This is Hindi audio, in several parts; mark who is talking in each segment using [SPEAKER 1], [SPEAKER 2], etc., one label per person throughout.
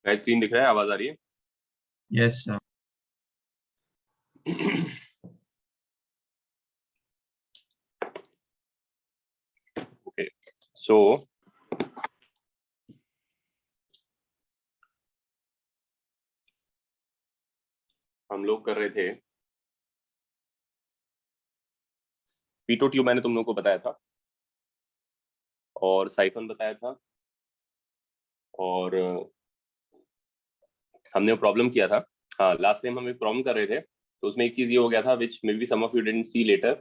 [SPEAKER 1] गाइस स्क्रीन दिख रहा है, आवाज आ रही है?
[SPEAKER 2] Yes sir.
[SPEAKER 1] ओके, सो हम लोग कर रहे थे पीटो ट्यूब, मैंने तुम लोगों को बताया था, और साइफन बताया था, और हमने वो प्रॉब्लम किया था। हाँ, लास्ट टाइम हम एक प्रॉब्लम कर रहे थे, तो उसमें एक चीज ये हो गया था which may be some of you didn't see later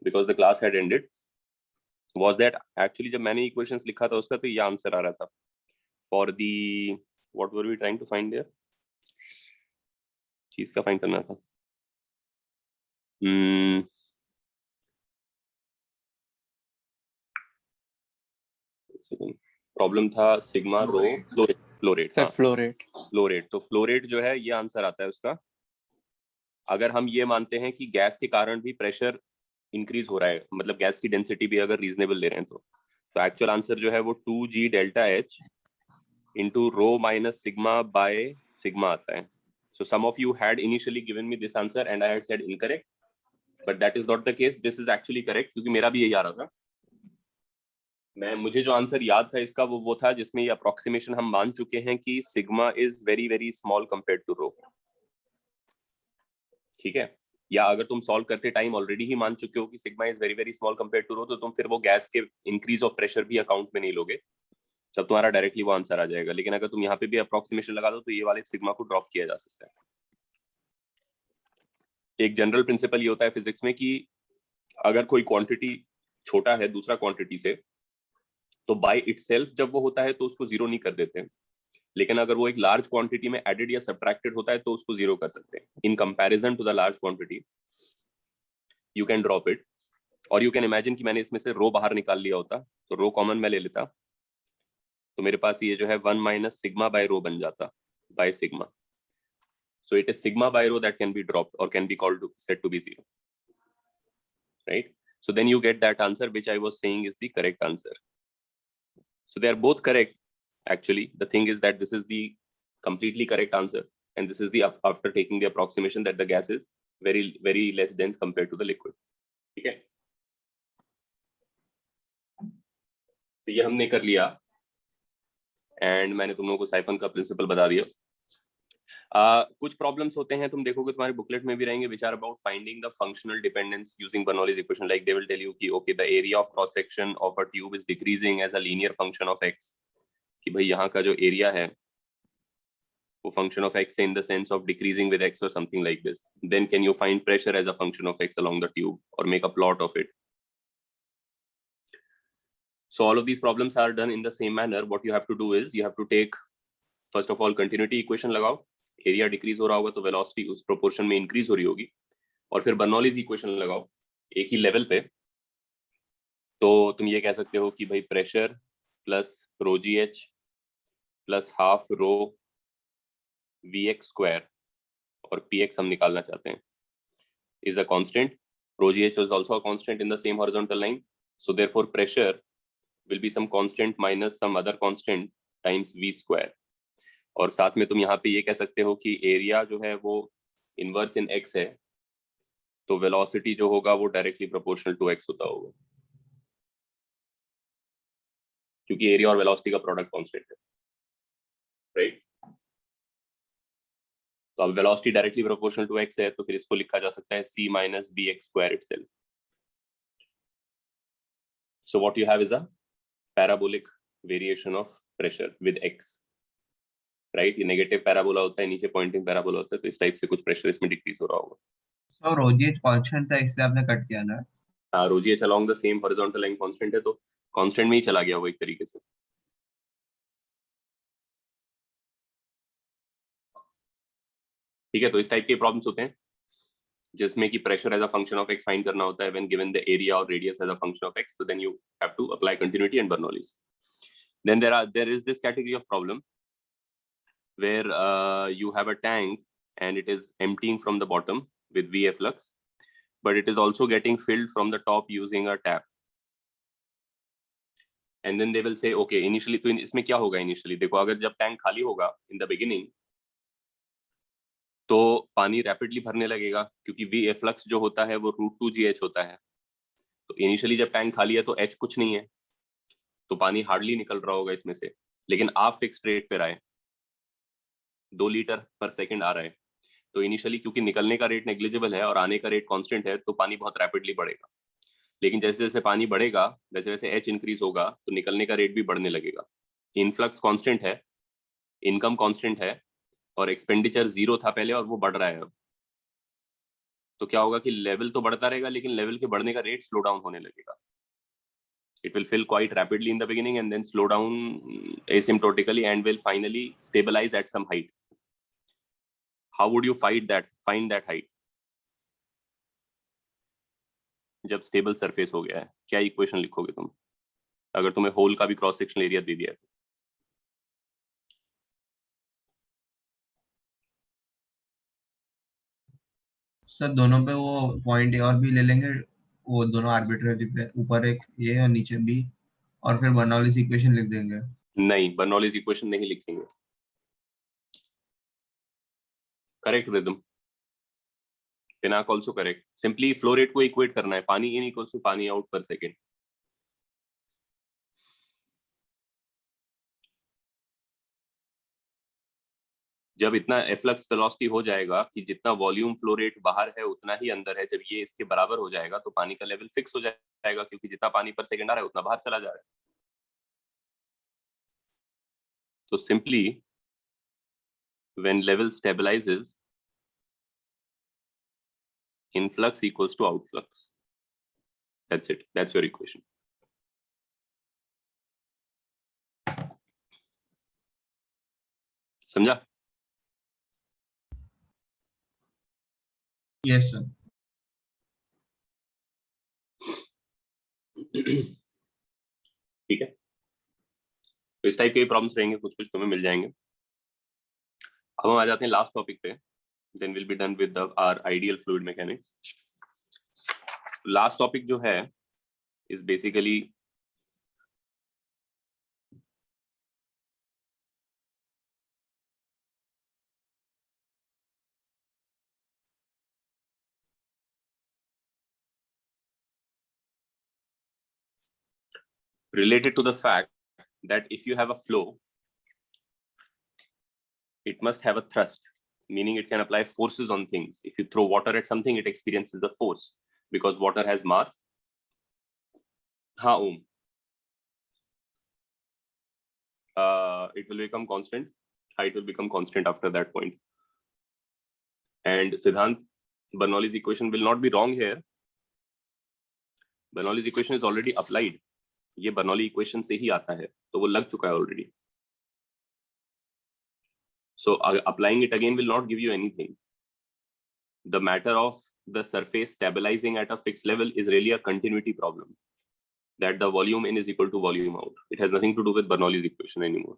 [SPEAKER 1] because the class had ended, was that actually जब मैंने इक्वेशंस लिखा था उसका, तो ये आंसर आ रहा था for the what were we trying to find there, चीज का फाइंड करना था। प्रॉब्लम था सिग्मा रो फ्लो रेट। हाँ,
[SPEAKER 3] फ्लो रेट।
[SPEAKER 1] फ्लो रेट, तो फ्लो रेट जो है ये आंसर आता है उसका, अगर हम ये मानते हैं कि गैस के कारण भी प्रेशर इंक्रीज हो रहा है, मतलब गैस की डेंसिटी भी अगर रीजनेबल ले रहे हैं तो एक्चुअल आंसर जो है वो 2g delta H into rho minus sigma by sigma आता है। So some of you had initially given me this answer and I had said incorrect, but that is not the case, this is actually correct, क्योंकि मेरा भी यही आ रहा था। मुझे जो आंसर याद था इसका वो था जिसमें ये अप्रोक्सीमेशन हम मान चुके हैं कि sigma is very very small compared to rho. ठीक है, या अगर तुम सॉल्व करते टाइम ऑलरेडी ही मान चुके हो कि sigma is very very small compared to rho, तो तुम फिर वो गैस के इंक्रीज ऑफ प्रेशर भी अकाउंट में नहीं लोगे, तब तुम्हारा डायरेक्टली वो आंसर आ जाएगा। लेकिन अगर तुम यहाँ पे भी अप्रोक्सीमेशन लगा दो तो ये वाले सिग्मा को ड्रॉप किया जा सकता है। एक जनरल प्रिंसिपल ये होता है फिजिक्स में कि अगर कोई क्वांटिटी छोटा है दूसरा क्वांटिटी से, तो बाय इटसेल्फ जब वो होता है तो उसको जीरो नहीं कर देते हैं, लेकिन अगर वो एक लार्ज क्वांटिटी में एडेड या सब्ट्रैक्टेड होता है तो उसको जीरो कर सकते हैं। In comparison to the large quantity you can drop it, और यू कैन इमेजिन कि मैंने इसमें से रो बाहर निकाल लिया होता, तो रो कॉमन मैं ले लेता, तो मेरे पास ये जो है 1 माइनस सिग्मा बाय रो बन जाता, by sigma. So it is sigma by rho that can be dropped or can be called said to be zero, right? So then you get that answer which I was saying is the correct answer. So they are both correct. Actually, the thing is that this is the completely correct answer, and this is the after taking the approximation that the gas is very very less dense compared to the liquid. ठीक है, तो ये हमने कर लिया, एंड मैंने तुम लोगों को साइफन का प्रिंसिपल बता दिया। कुछ प्रॉब्लम्स होते हैं, तुम देखोगे तुम्हारे बुकलेट में भी रहेंगे, which are about finding the functional dependence using Bernoulli's equation. Like they will tell you कि okay the area of cross section of a tube is decreasing as a linear function of x, कि भाई यहाँ का जो एरिया है वो फंक्शन ऑफ एक्स है in the sense of decreasing with x और something like this. Then can you find pressure as a function of x along the tube और make a plot of it. So all of these problems are done in the same manner. What you have to do is you have to take first of all continuity equation लगाओ, एरिया डिक्रीज हो रहा होगा तो वेलोसिटी उस प्रोपोर्शन में इंक्रीज हो रही होगी, और फिर बर्नौलीज इक्वेशन लगाओ एक ही लेवल पे, तो तुम ये कह सकते हो कि भाई pressure plus rho g h plus half rho v x square, और पी एक्स हम निकालना चाहते हैं, is a constant. Rho gh is also a constant in the same horizontal line. So therefore pressure will be some constant minus some other constant times v square. और साथ में तुम यहाँ पे ये कह सकते हो कि एरिया जो है वो इनवर्स इन x है, तो वेलोसिटी जो होगा वो डायरेक्टली प्रोपोर्शनल टू x होता होगा, क्योंकि एरिया और वेलोसिटी का प्रोडक्ट कांस्टेंट है, राइट? तो अब velocity directly proportional to x है, तो फिर इसको लिखा जा सकता है c minus b x square itself. So what you have is a parabolic variation of pressure with x, right? ये नेगेटिव पैराबोला होता है, नीचे पॉइंटिंग पैराबोला होता है, तो इस टाइप से कुछ प्रेशर इसमें डिक्रीज हो रहा होगा।
[SPEAKER 2] सो रोजीएच कांस्टेंट था इसलिए आपने कट किया ना?
[SPEAKER 1] हाँ, rho g h along the same horizontal line constant है, तो कांस्टेंट में ही चला गया वो एक तरीके से। ठीक है, तो इस टाइप के प्रॉब्लम्स होते हैं जिसमें कि pressure as a function of x find करना होता है व्हेन गिवन द एरिया और radius as a function of x, तो then you have to apply continuity and Bernoulli's. Then there is this category of problem where you have a tank and it is emptying from the bottom with VA flux, but it is also getting filled from the top using a tap. And then they will say okay initially, तो इसमें क्या होगा इनिशियली, देखो अगर जब टैंक खाली होगा इन द बिगिनिंग तो पानी रैपिडली भरने लगेगा, क्योंकि वी एफ्लक्स जो होता है वो √2GH होता है। तो इनिशियली जब टैंक खाली है तो H कुछ नहीं है, तो पानी हार्डली निकल रहा होगा इसमें से, लेकिन आप फिक्स रेट पे आए, 2 लीटर पर सेकंड आ रहा है, तो इनिशियली क्योंकि निकलने का रेट नेग्लिजिबल है और आने का रेट कांस्टेंट है, तो पानी बहुत रैपिडली बढ़ेगा। लेकिन जैसे जैसे पानी बढ़ेगा, वैसे वैसे H इंक्रीज होगा, तो निकलने का रेट भी बढ़ने लगेगा। इनफ्लक्स कांस्टेंट है, इनकम कांस्टेंट है, और एक्सपेंडिचर 0 था पहले और वो बढ़ रहा है अब। तो क्या होगा कि लेवल तो बढ़ता रहेगा, लेकिन लेवल के बढ़ने का रेट स्लो डाउन होने लगेगा। It will fill quite rapidly in the beginning and then slow down asymptotically and will finally stabilize at some height. How would you find that height? जब स्टेबल सरफेस हो गया है, क्या इक्वेशन लिखोगे तुम, अगर तुम्हें होल का भी क्रॉस सेक्शनल एरिया दे दिया है?
[SPEAKER 2] सर दोनों पे वो पॉइंट और भी ले लेंगे, वो दोनों आर्बिट्रेरी पे, ऊपर एक ए और नीचे बी, और फिर बर्नौलीज इक्वेशन लिख देंगे।
[SPEAKER 1] नहीं, बर्नौलीज इक्वेशन नहीं लिखेंगे। Correct Ridham, Pinak also correct. Simply flow rate को इक्वेट करना है, पानी इन इक्वल्स टू पानी आउट पर सेकेंड। जब इतना एफ्लक्स वेलोसिटी हो जाएगा कि जितना वॉल्यूम फ्लो रेट बाहर है उतना ही अंदर है, जब ये इसके बराबर हो जाएगा तो पानी का लेवल फिक्स हो जाएगा, क्योंकि जितना पानी पर सेकंड आ रहा है उतना बाहर चला जा रहा है। तो simply when level stabilizes, influx equals to outflux. That's it, that's your equation. समझा?
[SPEAKER 2] Yes sir.
[SPEAKER 1] ठीक है, तो इस टाइप के प्रॉब्लम्स रहेंगे, कुछ कुछ तुम्हें मिल जाएंगे। अब हम आ जाते हैं लास्ट टॉपिक पे, then we'll be done with our ideal fluid mechanics. Last topic जो है is basically related to the fact that if you have a flow, it must have a thrust, meaning it can apply forces on things. If you throw water at something, it experiences a force because water has mass. हाँ ओम, it will become constant, height will become constant after that point. And Siddhant, Bernoulli's equation will not be wrong here. Bernoulli's equation is already applied. ये Bernoulli equation से ही आता है, तो वो लग चुका है already. So applying it again will not give you anything. The matter of the surface stabilizing at a fixed level is really a continuity problem. That the volume in is equal to volume out. It has nothing to do with Bernoulli's equation anymore.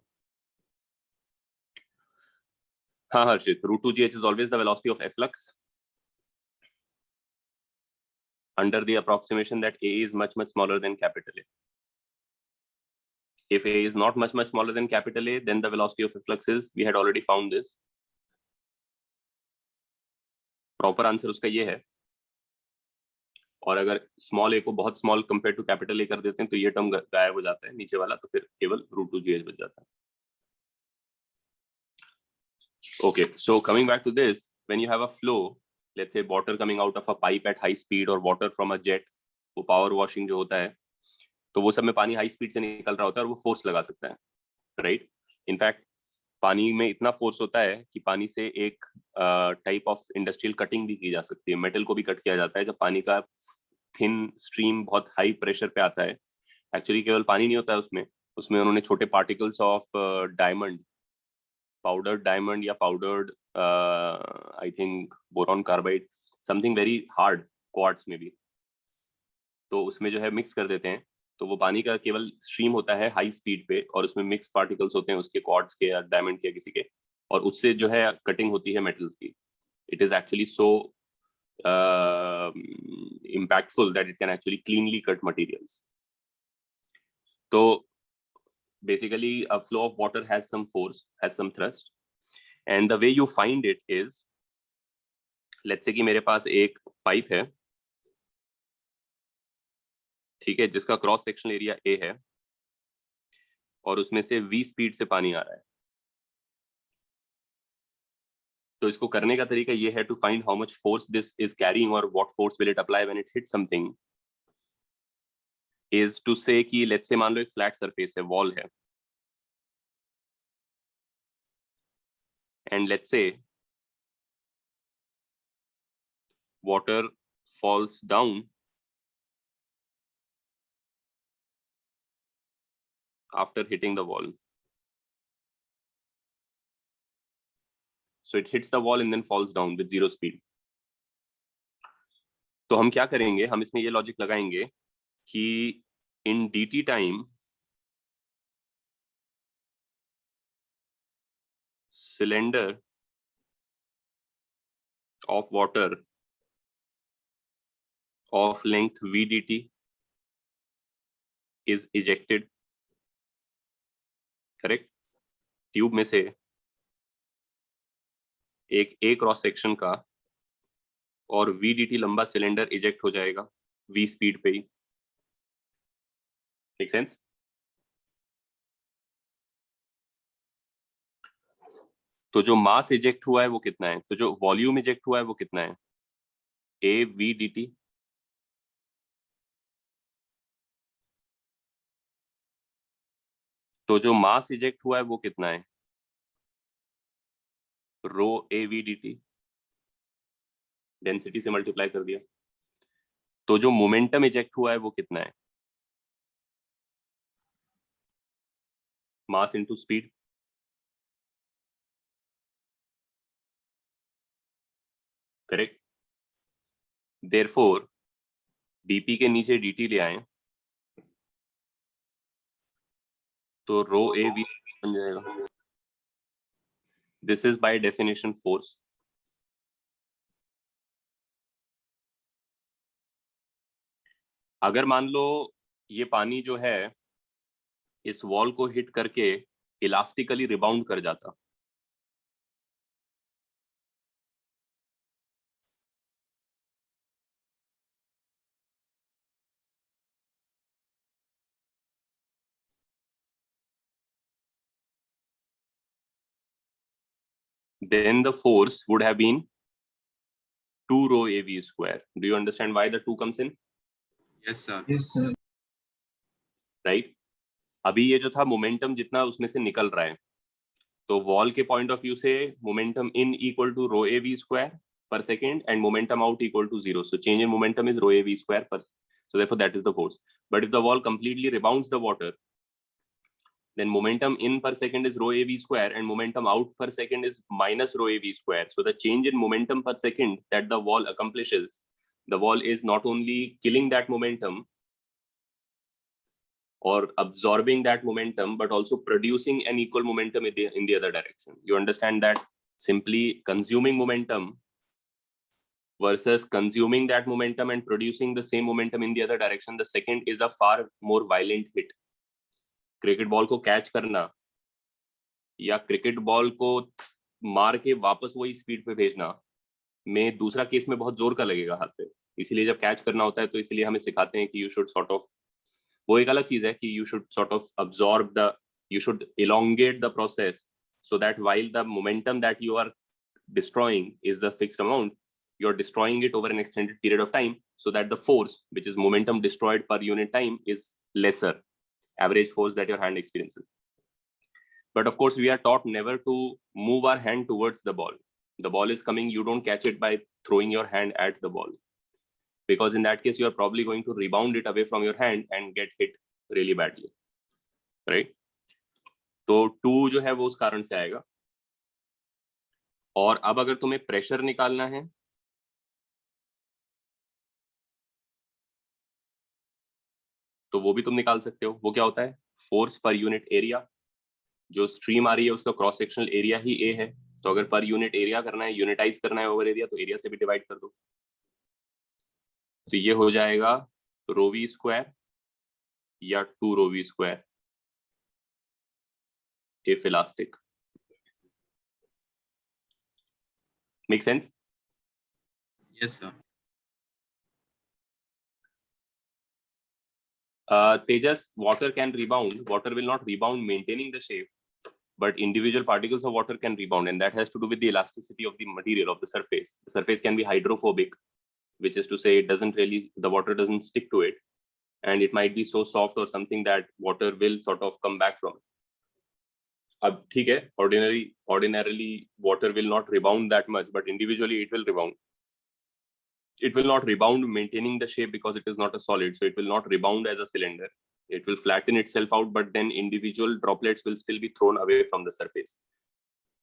[SPEAKER 1] हाँ Harshit, √2GH is always the velocity of efflux under the approximation that A is much smaller than capital A. If A is not much smaller than capital A, then the velocity of efflux is, we had already found this. Proper answer उसका ये है। और अगर स्मॉल ए को बहुत small compare to capital A कर देते हैं तो ये टर्म गायब हो जाता है नीचे वाला, तो फिर केवल √2GH बच जाता है। Okay, so coming back to this, when you have a flow, let's say water coming out of a pipe at high speed or water from a jet, वो पावर वॉशिंग जो होता है, तो वो सब में पानी हाई स्पीड से निकल रहा होता है और वो फोर्स लगा सकता है, राइट? इनफैक्ट पानी में इतना फोर्स होता है कि पानी से एक टाइप ऑफ इंडस्ट्रियल कटिंग भी की जा सकती है, मेटल को भी कट किया जाता है जब पानी का थिन स्ट्रीम बहुत हाई प्रेशर पे आता है। एक्चुअली केवल पानी नहीं होता है उसमें, उसमें उन्होंने छोटे particles of diamond, powdered diamond या powdered I think boron carbide, something very hard, quartz में भी, तो उसमें जो है मिक्स कर देते हैं, तो वो पानी का केवल स्ट्रीम होता है हाई स्पीड पे और उसमें मिक्स पार्टिकल्स होते हैं उसके, क्वार्ट्ज के या डायमंड के या किसी के, और उससे जो है कटिंग होती है मेटल्स की। It is actually so impactful that it can actually cleanly cut materials. तो basically a flow of water has some force, has some thrust, and the way you find it is, let's say कि मेरे पास एक पाइप है, ठीक है, जिसका क्रॉस सेक्शनल एरिया A है और उसमें से V स्पीड से पानी आ रहा है। तो इसको करने का तरीका ये है, to find how much force this is carrying और what force will it apply when it hit something, is to say कि लेट्स से मान लो एक फ्लैट सरफेस है, वॉल है, and let's say water falls down after hitting the wall. So it hits the wall and then falls down with 0 speed. तो हम क्या करेंगे, हम इसमें ये लॉजिक लगाएंगे कि in dt time cylinder of water of length v dt is ejected. Correct? Tube में से एक ए क्रॉस सेक्शन का और वी डी टी लंबा सिलेंडर इजेक्ट हो जाएगा वी स्पीड पे ही। Make sense? तो जो मास इजेक्ट हुआ है वो कितना है, तो जो वॉल्यूम इजेक्ट हुआ है वो कितना है, ए वी डी टी। तो जो मास इजेक्ट हुआ है वो कितना है, रो ए वी डी टी, डेंसिटी से मल्टीप्लाई कर दिया। तो जो मोमेंटम इजेक्ट हुआ है वो कितना है, mass into speed. Correct? Therefore DP के नीचे डीटी ले आए तो रो ए वी बन जाएगा। This is by definition force. अगर मान लो ये पानी जो है इस वॉल को हिट करके इलास्टिकली रिबाउंड कर जाता, then the force would have been 2 rho AV square. Do you understand why the 2 comes in?
[SPEAKER 2] Yes sir.
[SPEAKER 3] Yes, sir.
[SPEAKER 1] Right? अभी ये जो था मोमेंटम जितना उसमें से निकल रहा है, तो वॉल के पॉइंट ऑफ व्यू से momentum in equal to rho AV square per second and momentum out equal to 0. So change in momentum is rho AV square per second. So therefore that is the force. But if the wall completely rebounds the water, then momentum in per second is rho AV square and momentum out per second is minus rho AV square. So the change in momentum per second that the wall accomplishes, the wall is not only killing that momentum or absorbing that momentum, but also producing an equal momentum in the other direction. You understand that simply consuming momentum versus consuming that momentum and producing the same momentum in the other direction, the second is a far more violent hit. Cricket ball को कैच करना या क्रिकेट बॉल को मार के वापस वही स्पीड पे भेजना में दूसरा केस में बहुत जोर का लगेगा हाथ पे, इसीलिए जब कैच करना होता है तो इसलिए हमें सिखाते हैं कि यू शुड सॉर्ट ऑफ, वो एक अलग चीज है कि you should sort of absorb the, you should elongate the process so that while the momentum that you are destroying is the fixed amount, you are destroying it over an extended period of time so that the force, which is momentum destroyed per unit time, is lesser average force that your hand experiences. But of course we are taught never to move our hand towards the ball. The ball is coming, you don't catch it by throwing your hand at the ball, because in that case you are probably going to rebound it away from your hand and get hit really badly, right? तो 2 जो है वो उस कारण से आएगा। और अब अगर तुम्हें प्रेशर निकालना है तो वो भी तुम निकाल सकते हो। वो क्या होता है, फोर्स पर यूनिट एरिया। जो स्ट्रीम आ रही है उसका क्रॉस सेक्शनल एरिया ही ए है, तो अगर पर यूनिट एरिया करना है, यूनिटाइज करना है ओवर एरिया, तो एरिया से भी डिवाइड कर दो। तो ये हो जाएगा रो वी स्क्वायर या 2 rho V square. if elastic. Make sense?
[SPEAKER 3] Yes, sir.
[SPEAKER 1] Tejas, water can rebound. Water will not rebound maintaining the shape, but individual particles of water can rebound, and that has to do with the elasticity of the material of the surface. The surface can be hydrophobic, which is to say the water doesn't stick to it, and it might be so soft or something that water will sort of come back from it. अब ठीक है, ordinarily water will not rebound that much, but individually it will rebound. It will not rebound maintaining the shape because it is not a solid, so it will not rebound as a cylinder. It will flatten itself out, but then individual droplets will still be thrown away from the surface,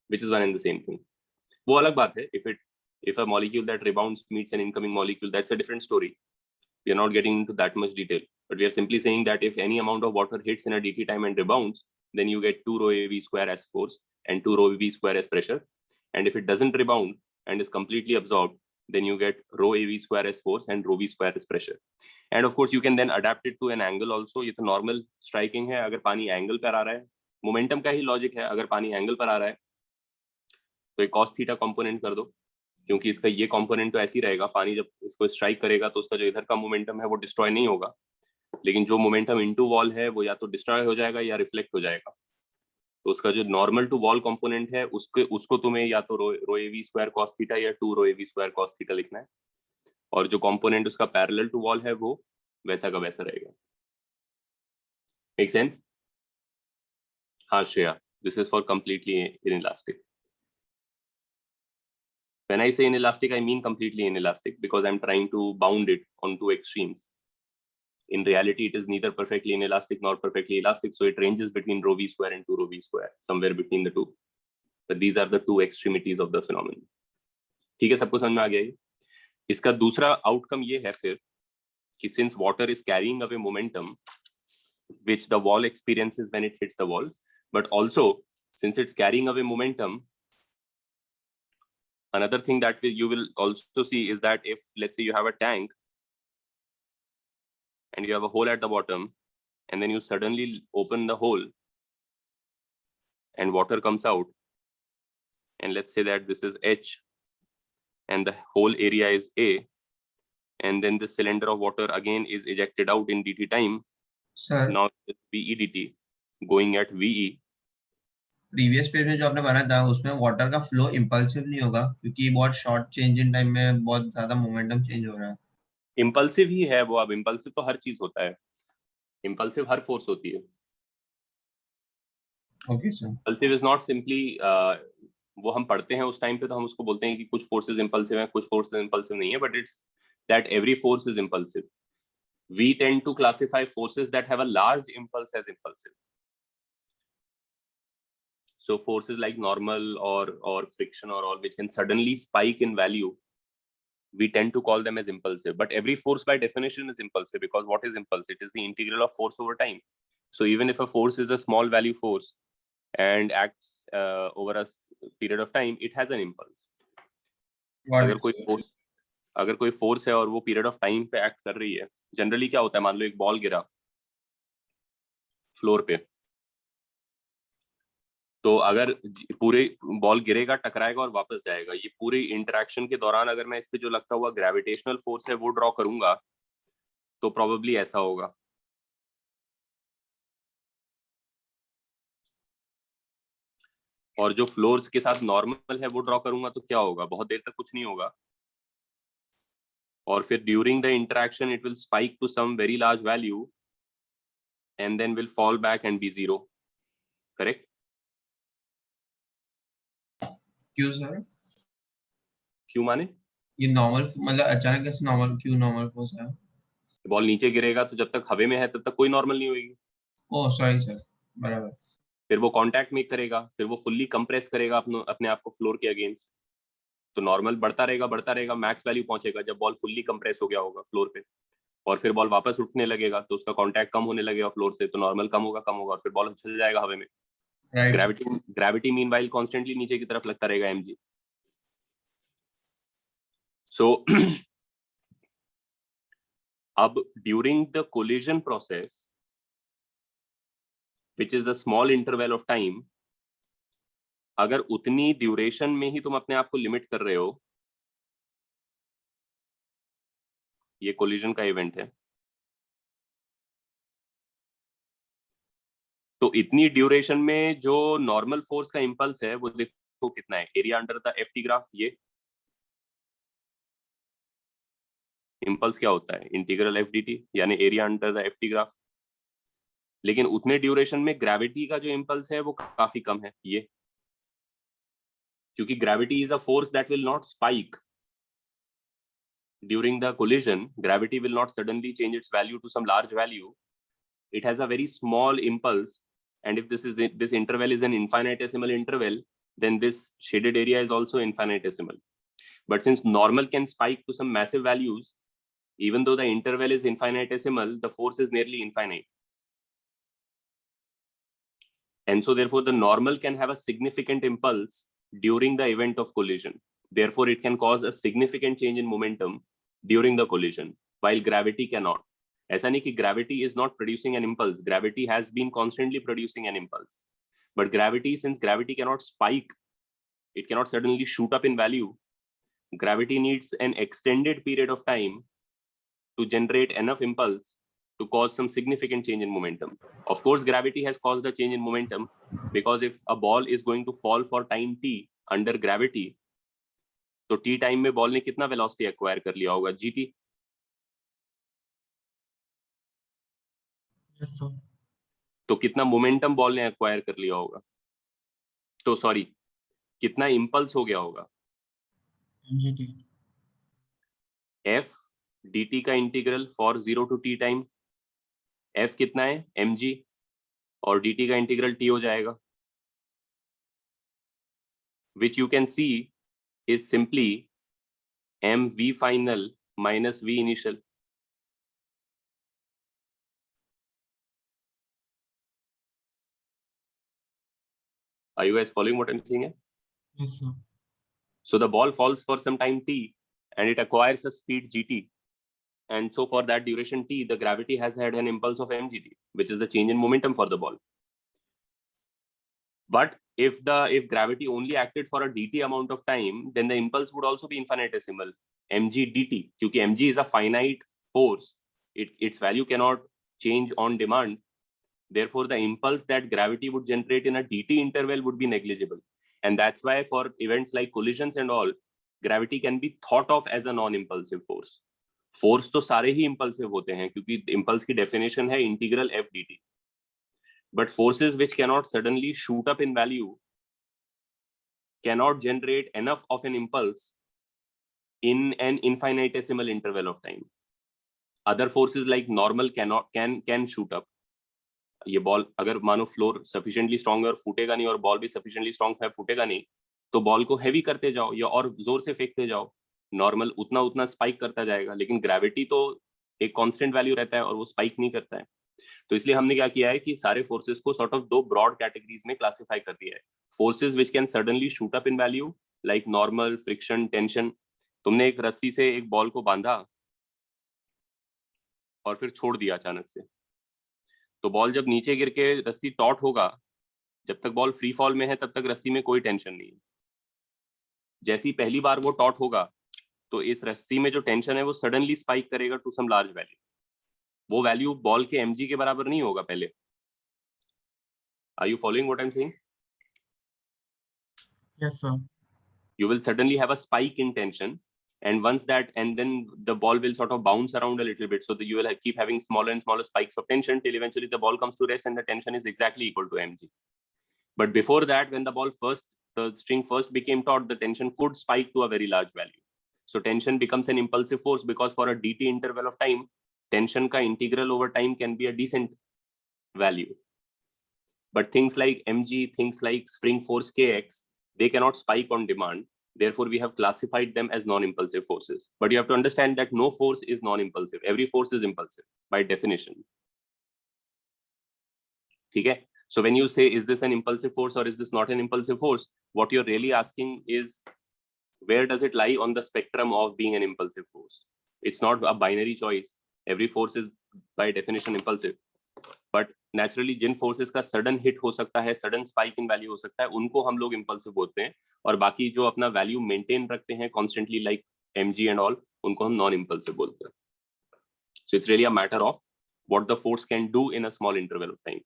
[SPEAKER 1] which is one and the same thing. वो अलग बात है. If a molecule that rebounds meets an incoming molecule, that's a different story. We are not getting into that much detail, but we are simply saying that if any amount of water hits in a dt time and rebounds, then you get 2 rho AV square as force and 2 rho V square as pressure. And if it doesn't rebound and is completely absorbed, then you get rho AV square as force and rho V square as pressure. And of course, you can then adapt it to an angle also. ये तो normal striking है. अगर पानी angle पर आ रहा है, momentum का ही logic है. अगर पानी angle पर आ रहा है, तो एक cos theta component कर दो, क्योंकि इसका ये कंपोनेंट तो ऐसे ही रहेगा. पानी जब इसको स्ट्राइक करेगा तो उसका जो इधर का मोमेंटम है वो डिस्ट्रॉय नहीं होगा, लेकिन जो मोमेंटम इनटू वॉल है वो या तो डिस्ट्रॉय हो जाएगा या रिफ्लेक्ट हो जाएगा. तो उसका जो नॉर्मल टू वॉल कंपोनेंट है उसको तुम्हें या तो रो एवी स्क्वायर कॉस थीटा या 2 रो एवी स्क्वायर कॉस थीटा लिखना है, और जो कंपोनेंट उसका पैरेलल टू वॉल है वो वैसा का वैसा रहेगा. Make sense? हाँ Shreya, this is for completely inelastic. When I say inelastic, I mean completely inelastic because I'm trying to bound it on two extremes. In reality, it is neither perfectly inelastic nor perfectly elastic, so it ranges between rho v square and 2 rho v square, somewhere between the two. But these are the two extremities of the phenomenon. ठीक है, सबको समझ में आ गया ये? इसका दूसरा आउटकम ये है फिर कि since water is carrying away momentum, which the wall experiences when it hits the wall, but also since it's carrying away momentum, another thing that you will also see is that if, let's say, you have a tank and you have a hole at the bottom, and then you suddenly open the hole and water comes out, and let's say that this is H and the whole area is A, and then the cylinder of water again is ejected out in dt time.
[SPEAKER 2] Sir,
[SPEAKER 1] now it's VE dt going at VE.
[SPEAKER 2] Previous page में जो आपने बनाया था उसमें वाटर का फ्लो इंपल्सिव नहीं होगा, क्योंकि बहुत शॉर्ट चेंज इन टाइम में बहुत ज्यादा मोमेंटम चेंज हो रहा है.
[SPEAKER 1] इंपल्सिव ही है वो. अब इंपल्सिव तो हर चीज होता है, इंपल्सिव हर फोर्स होती है.
[SPEAKER 2] Okay sir.
[SPEAKER 1] Impulsive is not simply वो हम पढ़ते हैं उस टाइम पे तो हम उसको बोलते हैं कि कुछ फोर्सेस इंपल्सिव हैं, कुछ फोर्सेस इंपल्सिव नहीं है, but it's that every force is impulsive. We tend to classify forces that have a large impulse as impulsive. So forces like normal or friction or all which can suddenly spike in value, we tend to call them as impulsive. But every force by definition is impulsive, because what is impulse? It is the integral of force over time. So even if a force is a small value force and acts over a period of time, it has an impulse. अगर कोई फोर्स है और वो पीरियड ऑफ टाइम पे एक्ट कर रही है, जनरली क्या होता है, मान लो एक बॉल गिरा फ्लोर पे, तो अगर पूरे बॉल गिरेगा, टकराएगा और वापस जाएगा, ये पूरी इंटरेक्शन के दौरान अगर मैं इस पे जो लगता हुआ ग्रेविटेशनल फोर्स है वो ड्रॉ करूंगा तो प्रोबेबली ऐसा होगा. और जो फ्लोर्स के साथ नॉर्मल है वो ड्रॉ करूंगा तो क्या होगा, बहुत देर तक कुछ नहीं होगा, और फिर during the interaction it will spike to some very large value and then will fall back and be zero. Correct?
[SPEAKER 2] क्यों सर?
[SPEAKER 1] क्यों माने?
[SPEAKER 2] ये नॉर्मल मतलब अचानक कैसे नॉर्मल, क्यों नॉर्मल फोर्स है?
[SPEAKER 1] बॉल नीचे गिरेगा तो जब तक हवा में है तब तक कोई नॉर्मल नहीं होगी.
[SPEAKER 2] ओह सॉरी सर, बराबर.
[SPEAKER 1] फिर वो कांटेक्ट मेक करेगा, फिर वो फुल्ली कंप्रेस करेगा अपने आप को फ्लोर के अगेंस्ट, तो नॉर्मल बढ़ता रहेगा, मैक्स वैल्यू पहुंचेगा जब बॉल फुल्ली कंप्रेस हो गया होगा फ्लोर पे, और फिर बॉल वापस उठने लगेगा तो उसका कांटेक्ट कम होने लगेगा फ्लोर से, तो नॉर्मल कम होगा और फिर बॉल चल जाएगा हवा में. ग्रेविटी मीनवाइल कांस्टेंटली नीचे की तरफ लगता रहेगा mg. सो अब during the collision process, which is a small interval of time, अगर उतनी ड्यूरेशन में ही तुम अपने आप को लिमिट कर रहे हो, ये कोलिजन का इवेंट है, तो इतनी ड्यूरेशन में जो नॉर्मल फोर्स का इंपल्स है वो देखो कितना है, area under the F T graph. ये इंपल्स क्या होता है, इंटीग्रल एफ डी टी, यानी area under the F T graph. लेकिन उतने ड्यूरेशन में ग्रेविटी का जो इंपल्स है वो काफी कम है, ये क्योंकि gravity is a force that will not spike during the collision. Gravity will not suddenly change its value to some large value. It has a very small impulse, and if this interval is an infinitesimal interval, then this shaded area is also infinitesimal. But since normal can spike to some massive values, even though the interval is infinitesimal, the force is nearly infinite, and so therefore the normal can have a significant impulse during the event of collision. Therefore it can cause a significant change in momentum during the collision, while gravity cannot. ऐसा नहीं कि gravity is not producing an impulse. Gravity has been constantly producing an impulse. But gravity, since gravity cannot spike, it cannot suddenly shoot up in value. Gravity needs an extended period of time to generate enough impulse to cause some significant change in momentum. Of course, gravity has caused a change in momentum, because if a ball is going to fall for time t under gravity, तो टी टाइम में बॉल ने कितना वेलोसिटी एक्वायर कर लिया होगा, जीटी।
[SPEAKER 2] Yes sir.
[SPEAKER 1] तो कितना मोमेंटम बॉल ने एक्वायर कर लिया होगा, तो सॉरी कितना इंपल्स हो गया होगा,
[SPEAKER 2] एमजीटी।
[SPEAKER 1] एफ dt का integral for 0 to t time, F कितना है mg, और dt का इंटीग्रल t हो जाएगा, which you can see is simply mv final minus v initial. Are you guys following what I'm saying?
[SPEAKER 2] Yes sir.
[SPEAKER 1] So the ball falls for some time t and it acquires a speed gt, and so for that duration t the gravity has had an impulse of mgt, which is the change in momentum for the ball. But if gravity only acted for a dt amount of time, then the impulse would also be infinitesimal, mg dt, क्योंकि mg is a finite force, its value cannot change on demand. Therefore the impulse that gravity would generate in a dt interval would be negligible, and that's why for events like collisions and all, gravity can be thought of as a non-impulsive force. Force तो सारे ही impulsive होते हैं, क्योंकि impulse की definition है integral f dt. But forces which cannot suddenly shoot up in value cannot generate enough of an impulse in an infinitesimal interval of time. Other forces like normal can shoot up. ये बॉल अगर मानो फ्लोर सफिशिएंटली स्ट्रांग है और फूटेगा नहीं, और बॉल भी सफिशिएंटली स्ट्रांग है, फूटेगा नहीं, तो बॉल को हैवी करते जाओ या और जोर से फेंकते जाओ, नॉर्मल उतना उतना स्पाइक करता जाएगा, लेकिन ग्रेविटी तो एक कांस्टेंट वैल्यू रहता है और वो स्पाइक नहीं करता है। तो इसलिए हमने क्या किया है कि सारे फोर्सेस को सॉर्ट ऑफ दो ब्रॉड कैटेगरीज में क्लासिफाई कर दिया है। Forces which can suddenly shoot up in value like normal, friction, tension. तुमने एक रस्सी से एक बॉल को बांधा और फिर छोड़ दिया अचानक से, तो बॉल जब नीचे गिर के रस्सी टॉट होगा, जब तक बॉल फ्री फॉल में है तब तक रस्सी में कोई टेंशन नहीं है। जैसी पहली बार वो टॉट होगा तो इस रस्सी में जो टेंशन है वो सडनली स्पाइक करेगा टू सम लार्ज वैल्यू। वो वैल्यू बॉल के mg के बराबर नहीं होगा पहले। Are you following what I'm saying?
[SPEAKER 2] Yes sir.
[SPEAKER 1] You will suddenly have a spike in tension, and once that, and then the ball will sort of bounce around a little bit, so that you will keep having smaller and smaller spikes of tension till eventually the ball comes to rest and the tension is exactly equal to mg. But before that, when the string first became taut, the tension could spike to a very large value. So tension becomes an impulsive force, because for a dt interval of time, tension ka integral over time can be a decent value. But things like mg, things like spring force kx, they cannot spike on demand. Therefore, we have classified them as non-impulsive forces. But you have to understand that no force is non-impulsive. Every force is impulsive by definition. Okay? So when you say, is this an impulsive force or is this not an impulsive force? What you're really asking is, where does it lie on the spectrum of being an impulsive force? It's not a binary choice. Every force is by definition impulsive. But naturally जिन फोर्सेस का सडन हिट हो सकता है, सडन स्पाइक इन वैल्यू हो सकता है, उनको हम लोग इम्पल्सिव बोलते हैं, और बाकी जो अपना वैल्यू मेंटेन रखते हैं constantly like mg and all, उनको हम नॉन इम्पल्सिव बोलते हैं. So it's really a matter of what the force can do in a small interval of time.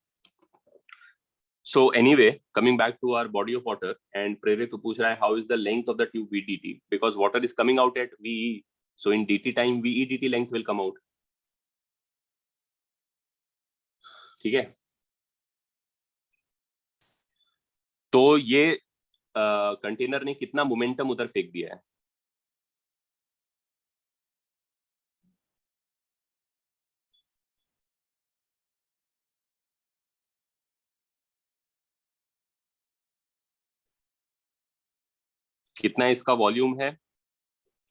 [SPEAKER 1] So anyway, coming back to our body of water, and Prerit पूछ रहा है how is the length of the tube V dt, because water is coming out at VE, so in dt time VE dt length will come out. ठीक है, तो ये कंटेनर ने कितना मोमेंटम उधर फेंक दिया है? कितना इसका वॉल्यूम है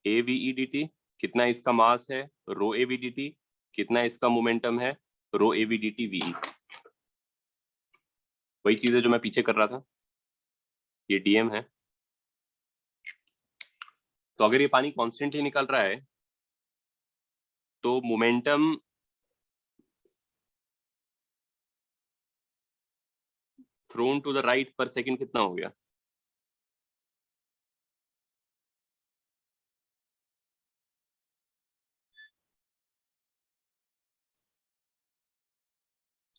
[SPEAKER 1] AVE dt, कितना इसका मास है रो AV dt, कितना इसका मोमेंटम है रो AV dt VE. वही चीज है जो मैं पीछे कर रहा था, ये DM है. तो अगर ये पानी कॉन्स्टेंटली निकल रहा है तो momentum thrown to the right पर सेकंड कितना हो गया?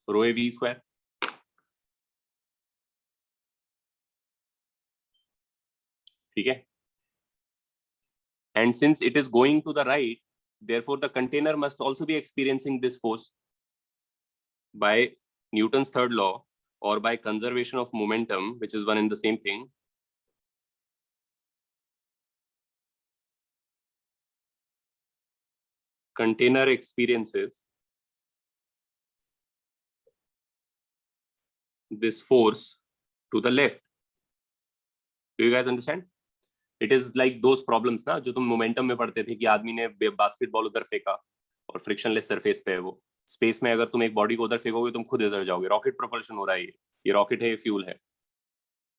[SPEAKER 1] रो ए वी स्क्वायर. ठीक है, and since it is going to the right, therefore the container must also be experiencing this force by Newton's third law, or by conservation of momentum, which is one and the same thing. Container experiences this force to the left. Do you guys understand? It is like those problems ना जो तुम मोमेंटम में पढ़ते थे कि आदमी ने बास्केटबॉल उधर फेंका और फ्रिक्शनलेस सरफेस पे है वो. स्पेस में अगर तुम एक बॉडी को उधर फेंकोगे तुम खुद इधर जाओगे. रॉकेट प्रोपल्शन हो रहा है, ये रॉकेट है, ये फ्यूल है.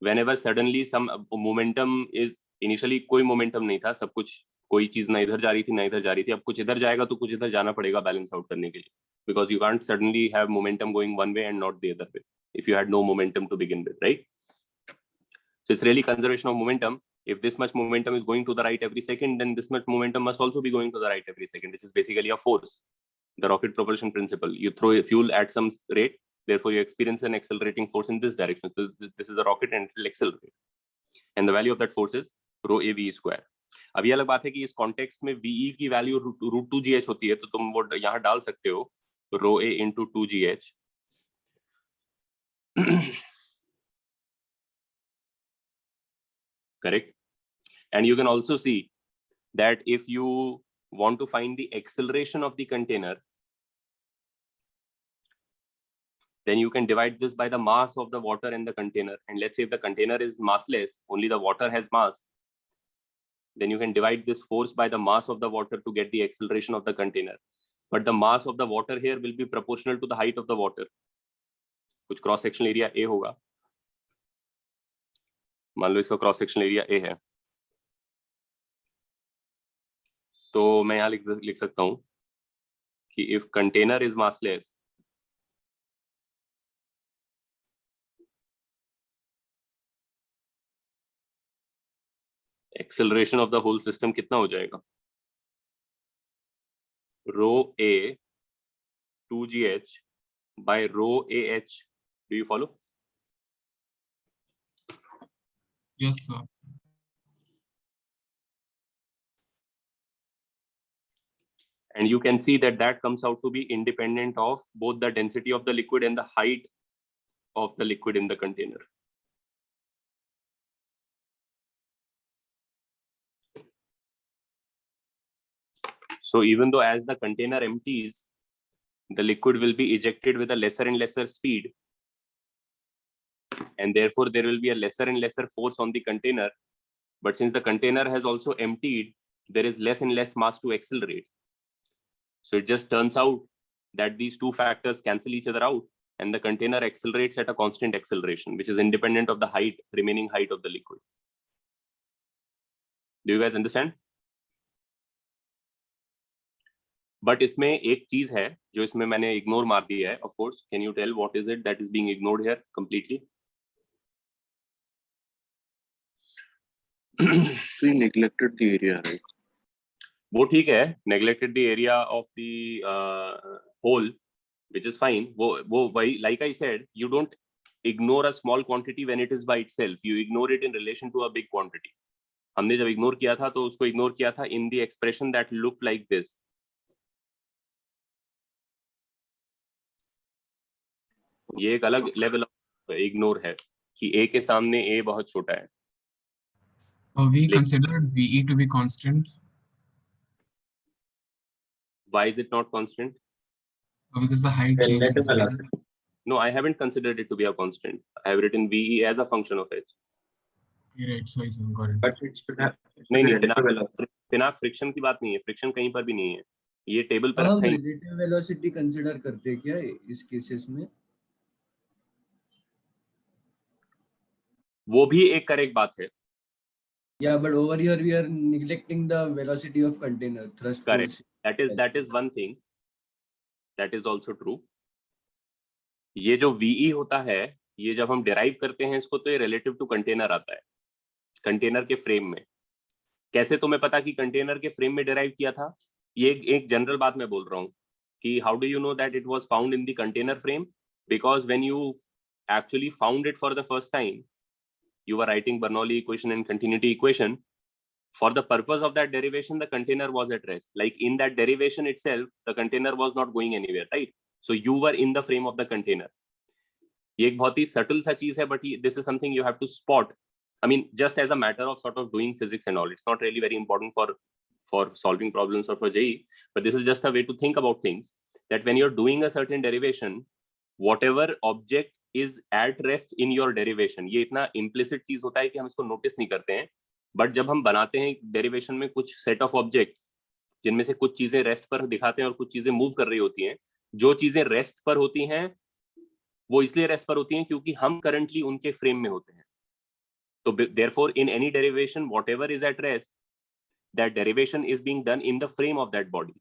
[SPEAKER 1] Whenever suddenly some momentum is, initially कोई मोमेंटम नहीं था, सब कुछ, कोई चीज ना इधर जा रही थी ना इधर जा रही थी. अब कुछ इधर जाएगा तो कुछ इधर जाना पड़ेगा बैलेंस आउट करने के लिए, because you can't suddenly have momentum going one way and not the other way if you had no momentum to begin with, right? So it's really conservation of momentum. If this much momentum is going to the right every second, then this much momentum must also be going to the right every second, which is basically a force. The rocket propulsion principle. You throw a fuel at some rate, therefore you experience an accelerating force in this direction. So this is a rocket and it will accelerate. And the value of that force is rho a v square. अब ये अलग बात है कि इस कॉन्टेक्स्ट में VE की वैल्यू √2gh होती है, तो तुम वो यहाँ डाल सकते हो rho a into 2gh. Correct? And you can also see that if you want to find the acceleration of the container, then you can divide this by the mass of the water in the container. And let's say if the container is massless, only the water has mass, then you can divide this force by the mass of the water to get the acceleration of the container. But the mass of the water here will be proportional to the height of the water. कुछ क्रॉस सेक्शनल एरिया A होगा, मान लो इसका क्रॉस सेक्शनल एरिया A है, तो मैं यहाँ लिख सकता हूँ कि if container is massless, acceleration of the whole system कितना हो जाएगा? Rho a 2gh by rho ah. Do you follow?
[SPEAKER 3] Yes, sir.
[SPEAKER 1] And you can see that that comes out to be independent of both the density of the liquid and the height of the liquid in the container. So even though as the container empties, the liquid will be ejected with a lesser and lesser speed, and therefore there will be a lesser and lesser force on the container. But since the container has also emptied, there is less and less mass to accelerate. So it just turns out that these two factors cancel each other out, and the container accelerates at a constant acceleration, which is independent of the height, remaining height of the liquid. Do you guys understand? But इसमें एक चीज है जो इसमें मैंने इग्नोर मार दिया है. Of course, can you tell what is it that is being ignored here completely?
[SPEAKER 4] So he neglected the area, right?
[SPEAKER 1] वो ठीक है, neglected the area of the whole, which is fine. वो वही, like I said, you don't ignore a small quantity when it is by itself. You ignore it in relation to a big quantity. हमने जब इग्नोर किया था तो उसको इग्नोर किया था in the expression that looked like this. ये एक अलग लेवल ऑफ इग्नोर है कि a के सामने a बहुत छोटा है.
[SPEAKER 3] We
[SPEAKER 1] Like-
[SPEAKER 3] considered VE to be constant
[SPEAKER 1] Why is it not constant?
[SPEAKER 3] because the height changes.
[SPEAKER 1] No, I haven't considered it to be a constant. I have written VE as a function of h.
[SPEAKER 3] Right, sorry, sir, got it.
[SPEAKER 4] But it should have.
[SPEAKER 1] नहीं, पिनाक फ्रिक्शन की बात नहीं है, फ्रिक्शन कहीं पर भी नहीं है, ये टेबल पर
[SPEAKER 5] हम
[SPEAKER 1] रखा ही.
[SPEAKER 5] रिलेटिव वेलोसिटी कंसीडर करते हैं क्या इस केसेस में?
[SPEAKER 1] वो भी एक करेक्ट बात है.
[SPEAKER 5] Yeah, but over here we are neglecting the velocity of container thrust
[SPEAKER 1] Correct.
[SPEAKER 5] force.
[SPEAKER 1] That is one thing. That is also true. ये जो VE होता है, ये जब हम डिराइव करते हैं इसको, तो ये रिलेटिव टू कंटेनर आता है, कंटेनर के फ्रेम में. कैसे तुम्हें पता कि कंटेनर के फ्रेम में डिराइव किया था? ये एक जनरल बात मैं बोल रहा हूँ कि how do you know that it was found in the container frame? Because when you actually found it for the first time, you were writing Bernoulli equation and continuity equation. For the purpose of that derivation, the container was at rest. Like in that derivation itself, the container was not going anywhere, right? So you were in the frame of the container. ये एक बहुत ही subtle सा चीज है, but this is something you have to spot. I mean, just as a matter of sort of doing physics and all, it's not really very important for solving problems or for JEE, but this is just a way to think about things, that when you're doing a certain derivation, whatever object is at rest in your derivation, ये इतना implicit चीज होता है कि हम इसको notice नहीं करते हैं, but जब हम बनाते हैं derivation में कुछ set of objects, जिनमें से कुछ चीजें rest पर दिखाते हैं और कुछ चीजें move कर रही होती हैं, जो चीजें rest पर होती हैं वो इसलिए rest पर होती हैं क्योंकि हम currently उनके frame में होते हैं. तो therefore in any derivation, whatever is at rest, that derivation is being done in the frame of that body.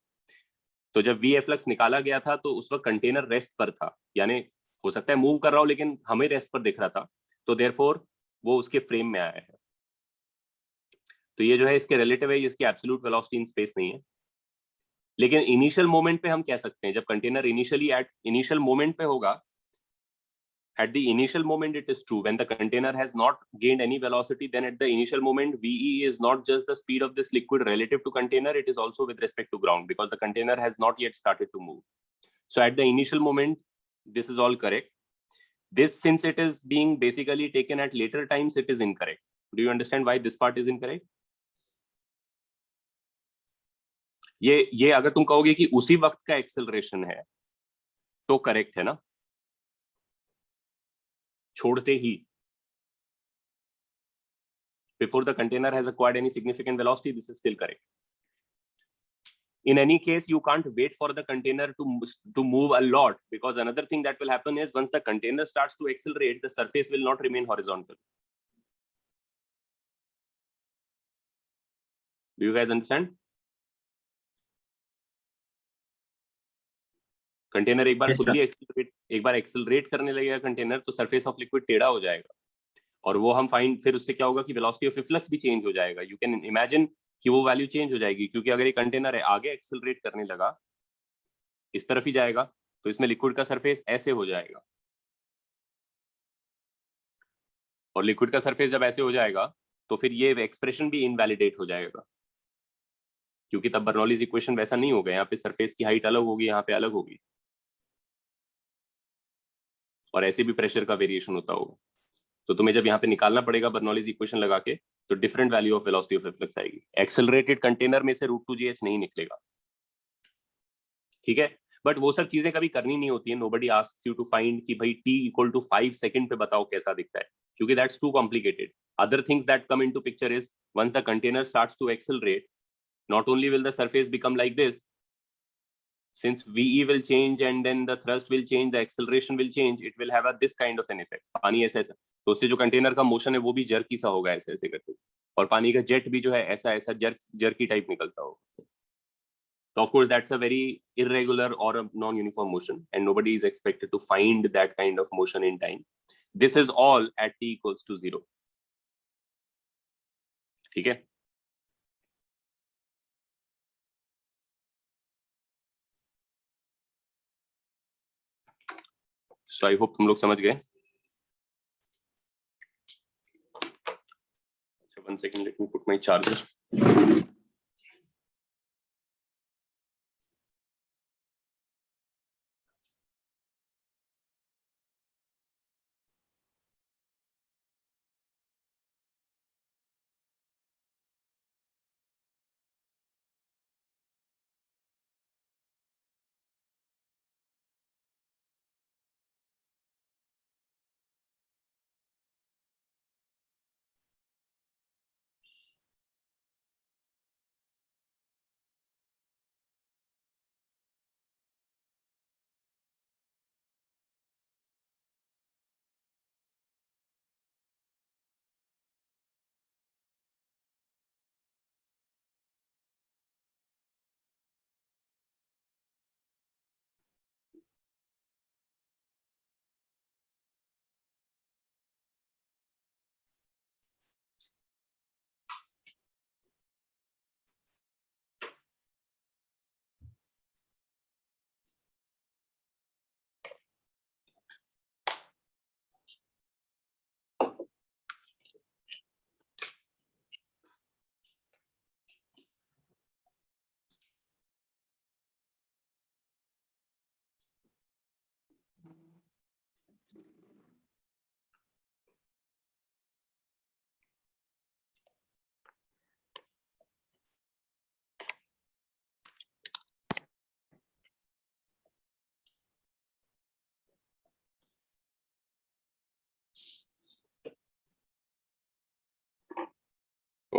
[SPEAKER 1] तो जब VFlux निकाला गया था तो उस वक्त कंटेनर रेस्ट पर था, यानी हो सकता है मूव कर रहा हो लेकिन हमें रेस्ट पर दिख रहा था, तो देयरफॉर वो उसके फ्रेम में आया है. तो ये जो है इसके रिलेटिव है, इसकी एब्सोल्यूट वेलोसिटी इन स्पेस नहीं है. लेकिन इनिशियल मोमेंट पे हम कह सकते हैं, जब container initially at initial moment पे होगा, at the initial moment it is true. When the container has not gained any velocity, then at the initial moment VE is not just the speed of this liquid relative to container, it is also with respect to ground, because the container has not yet started to move. So at the initial moment this is all correct. This, since it is being basically taken at later times, it is incorrect. Do you understand why this part is incorrect? ये अगर तुम कहोगे कि उसी वक्त का एक्सेलरेशन है तो करेक्ट है ना, छोड़ते ही, before the container has acquired any significant velocity, this is still correct. In any case, you can't wait for the container to move a lot, because another thing that will happen is once the container starts to accelerate, the surface will not remain horizontal. Do you guys understand? Container एक बार खुद ही एक्सेलरेट करने लगेगा कंटेनर, तो सरफेस ऑफ लिक्विड टेढ़ा हो जाएगा, और वो हम फाइंड, फिर उससे क्या होगा कि वेलोसिटी ऑफ रिफ्लक्स भी चेंज हो जाएगा. यू कैन इमेजिन कि वो वैल्यू चेंज हो जाएगी, क्योंकि अगर ये कंटेनर है आगे एक्सेलरेट करने लगा, इस तरफ ही जाएगा, तो इसमें लिक्विड का सरफेस ऐसे हो जाएगा, और लिक्विड का सरफेस जब ऐसे हो जाएगा तो फिर ये एक्सप्रेशन भी इनवैलिडेट हो जाएगा, क्योंकि तब बर्नौलीज इक्वेशन वैसा नहीं होगा. यहाँ पे सरफेस की हाइट अलग होगी, यहाँ पे अलग होगी, और ऐसे भी प्रेशर का वेरिएशन होता होगा. तो तुम्हें जब यहाँ पे निकालना पड़ेगा बर्नौलीज इक्वेशन लगा के, तो different value of velocity of reflux आएगी. एक्सेलरेटेड कंटेनर में से √2gh नहीं निकलेगा, ठीक है. बट वो सब चीजें कभी करनी नहीं होती है. Nobody asks you to find कि भाई t = 5 सेकंड पे बताओ कैसा दिखता है, क्योंकि that's too complicated. Other things that come into picture is once the container starts to accelerate, not only will the surface become like this, since VE will change and then the thrust will change, the acceleration will change, it will have this kind of an effect. पानी ऐसा ऐसा, तो उससे जो कंटेनर का मोशन है वो भी जर्की सा होगा, ऐसे ऐसे करके, और पानी का जेट भी जो है ऐसा ऐसा जर्की टाइप निकलता होगा. So of course that's a very irregular or a non-uniform motion, and nobody is expected to find that kind of motion in time. This is all at t equals to 0. ठीक है? So I hope तुम लोग समझ गए. One second, let me put my charger.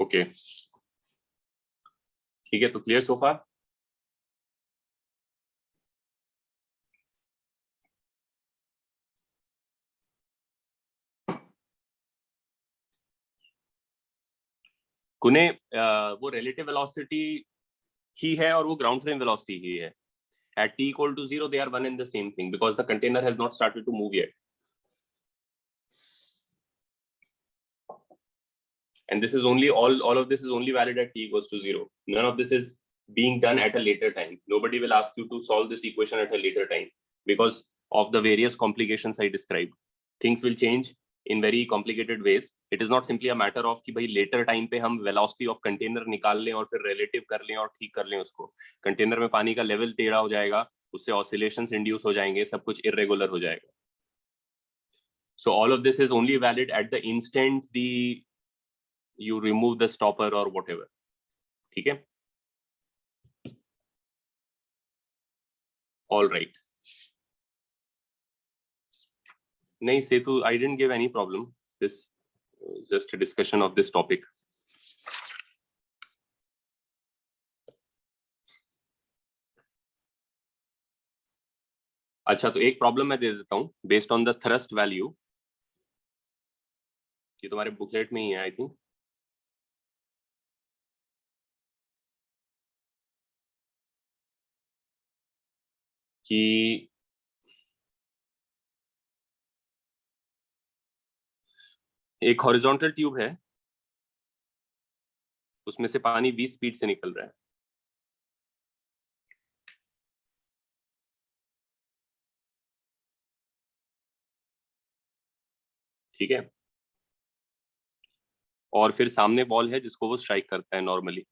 [SPEAKER 1] Okay. ठीक है, तो clear so far? कुने वो relative velocity ही है और वो ground frame velocity ही है. At t equal to 0, they are one and the same thing because the container has not started to move yet. And this is only all of this is only valid at t equals to 0. None of this is being done at a later time. Nobody will ask you to solve this equation at a later time because of the various complications I described. Things will change in very complicated ways. It is not simply a matter of कि भाई later time पे हम velocity of container निकाल लें और फिर relative कर लें और ठीक कर लें उसको. Container में पानी का level टेढ़ा हो जाएगा, उससे oscillations induce हो जाएंगे, सब कुछ irregular हो जाएगा. So all of this is only valid at the instant you remove the stopper or whatever. ठीक है? All right. नहीं, Setu, I didn't give any problem. This just a discussion of this topic. अच्छा, तो एक प्रॉब्लम मैं दे देता हूँ based on the thrust value. ये तुम्हारे बुकलेट में ही है आई थिंक. कि एक हॉरिजॉन्टल ट्यूब है, उसमें से पानी 20 स्पीड से निकल रहा है. ठीक है, और फिर सामने बॉल है जिसको वो स्ट्राइक करता है नॉर्मली.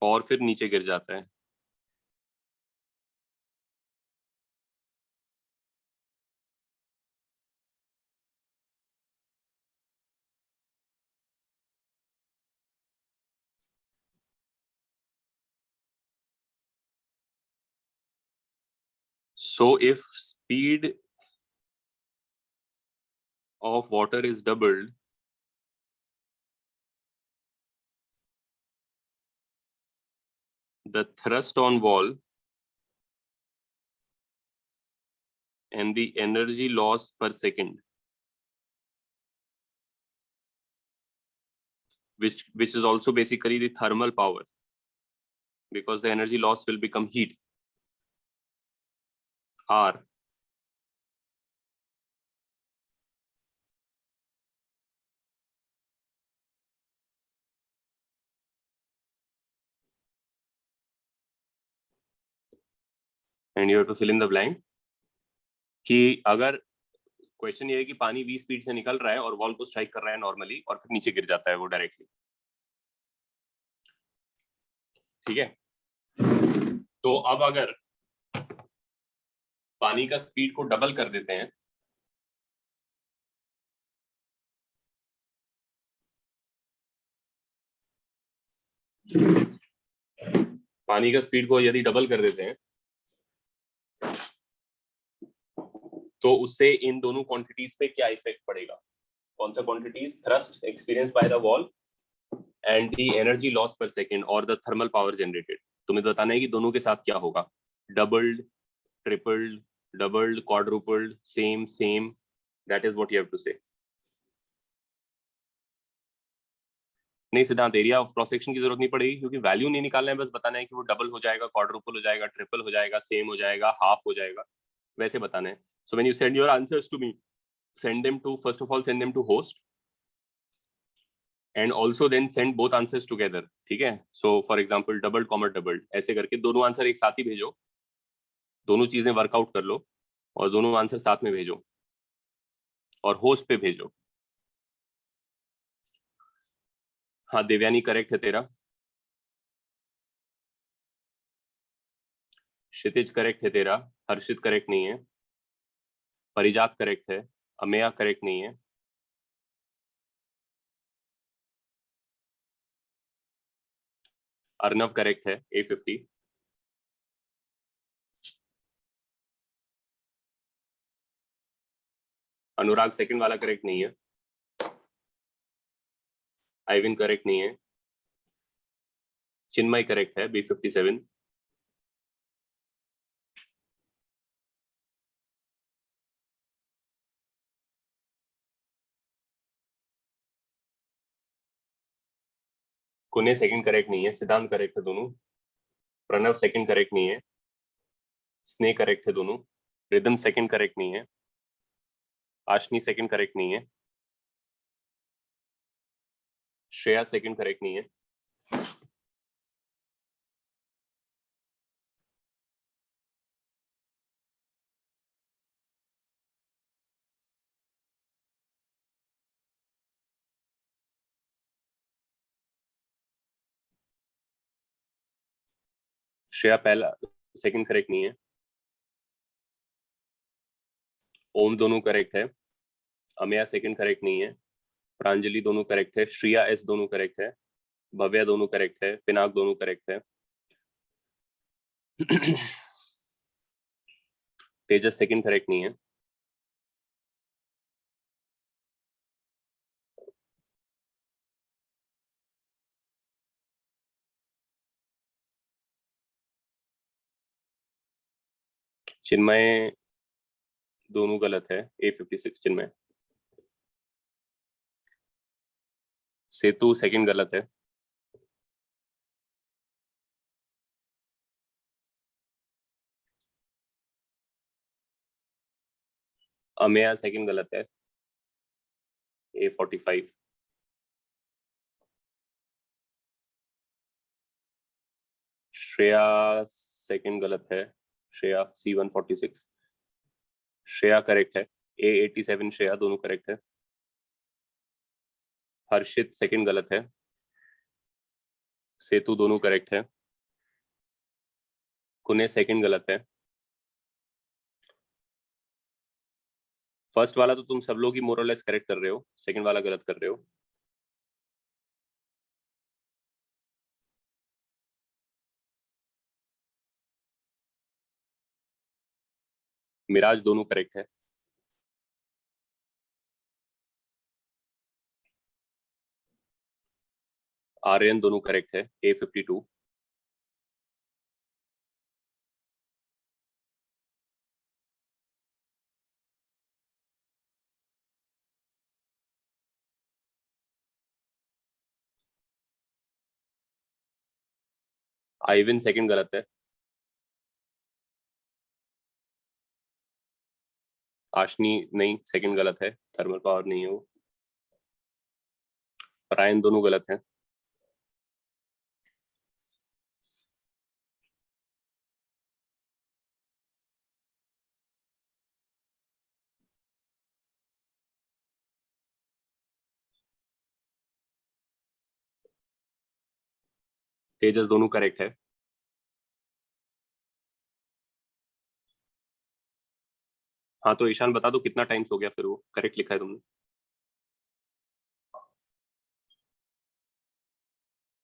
[SPEAKER 1] और फिर नीचे गिर जाता है. So if speed of water is doubled, the thrust on wall and the energy loss per second which is also basically the thermal power, because the energy loss will become heat. R. And you have to fill in the blank. कि अगर क्वेश्चन ये है कि पानी v स्पीड से निकल रहा है और वॉल को स्ट्राइक कर रहा है नॉर्मली और फिर नीचे गिर जाता है वो डायरेक्टली, ठीक है। तो अब अगर पानी का स्पीड को डबल कर देते हैं, पानी का स्पीड को यदि डबल कर देते हैं तो उससे इन दोनों क्वांटिटीज पे क्या इफेक्ट पड़ेगा? कौन सा quantities? Thrust experience by the wall and the energy loss पर सेकेंड और द थर्मल पावर जनरेटेड। तुम्हें तो बताना है कि दोनों के साथ क्या होगा। Doubled, tripled, doubled, quadrupled, same, same, that is what you have to say. नहीं सिद्धांत, एरिया ऑफ क्रॉस सेक्शन की जरूरत नहीं पड़ेगी क्योंकि वैल्यू नहीं निकालना है, बस बताना है कि वो डबल हो जाएगा, क्वाड्रुपल हो जाएगा, ट्रिपल हो जाएगा, सेम हो जाएगा, हाफ हो जाएगा, वैसे बताना है। So when you send your answers to me, send them to, first of all send them to host and also then send both answers together, ठीक है। so for example doubled comma doubled ऐसे करके दोनों आंसर एक साथ ही भेजो, दोनों चीजें वर्कआउट कर लो और दोनों आंसर साथ में भेजो और होस्ट पे भेजो। हाँ देवयानी करेक्ट है तेरा, क्षितिज करेक्ट है तेरा, हर्षित करेक्ट नहीं है, परिजात करेक्ट है, अमेया करेक्ट नहीं है, अर्नव करेक्ट है A50, अनुराग सेकंड वाला करेक्ट नहीं है, आइविन करेक्ट नहीं है, चिन्मय करेक्ट है B57, कुने सेकंड करेक्ट नहीं है, सिद्धांत करेक्ट है दोनों, प्रणव सेकंड करेक्ट नहीं है, स्नेह करेक्ट है दोनों, रिदम सेकंड करेक्ट नहीं है, आशनी सेकंड करेक्ट नहीं है, श्रेया सेकंड करेक्ट नहीं है, श्रेया पहला सेकंड करेक्ट नहीं है, ओम दोनों करेक्ट है, अमेया सेकंड करेक्ट नहीं है, प्रांजलि दोनों करेक्ट है, श्रिया एस दोनों करेक्ट है, भव्या दोनों करेक्ट है, पिनाक दोनों करेक्ट है, तेजस सेकंड करेक्ट नहीं है, चिन्मय दोनों गलत है A56 चिन्मय, सेतु सेकंड गलत है, अमेया सेकंड गलत है A45, श्रेया सेकंड गलत है, श्रेया C146, श्रेया करेक्ट है, A87 श्रेया दोनों करेक्ट है, हर्षित सेकंड गलत है, सेतु दोनों करेक्ट है, कुने सेकंड गलत है, फर्स्ट वाला तो तुम सब लोग ही मोर और लेस करेक्ट कर रहे हो, सेकंड वाला गलत कर रहे हो। मिराज दोनों करेक्ट है, आर्यन दोनों करेक्ट है A52, आइविन सेकंड गलत है। आशनी नहीं, सेकंड गलत है, थर्मल पावर नहीं है वो। रायन दोनों गलत हैं। तेजस दोनों करेक्ट है। हाँ तो ईशान बता दो कितना टाइम्स हो गया फिर, वो करेक्ट लिखा है तुमने।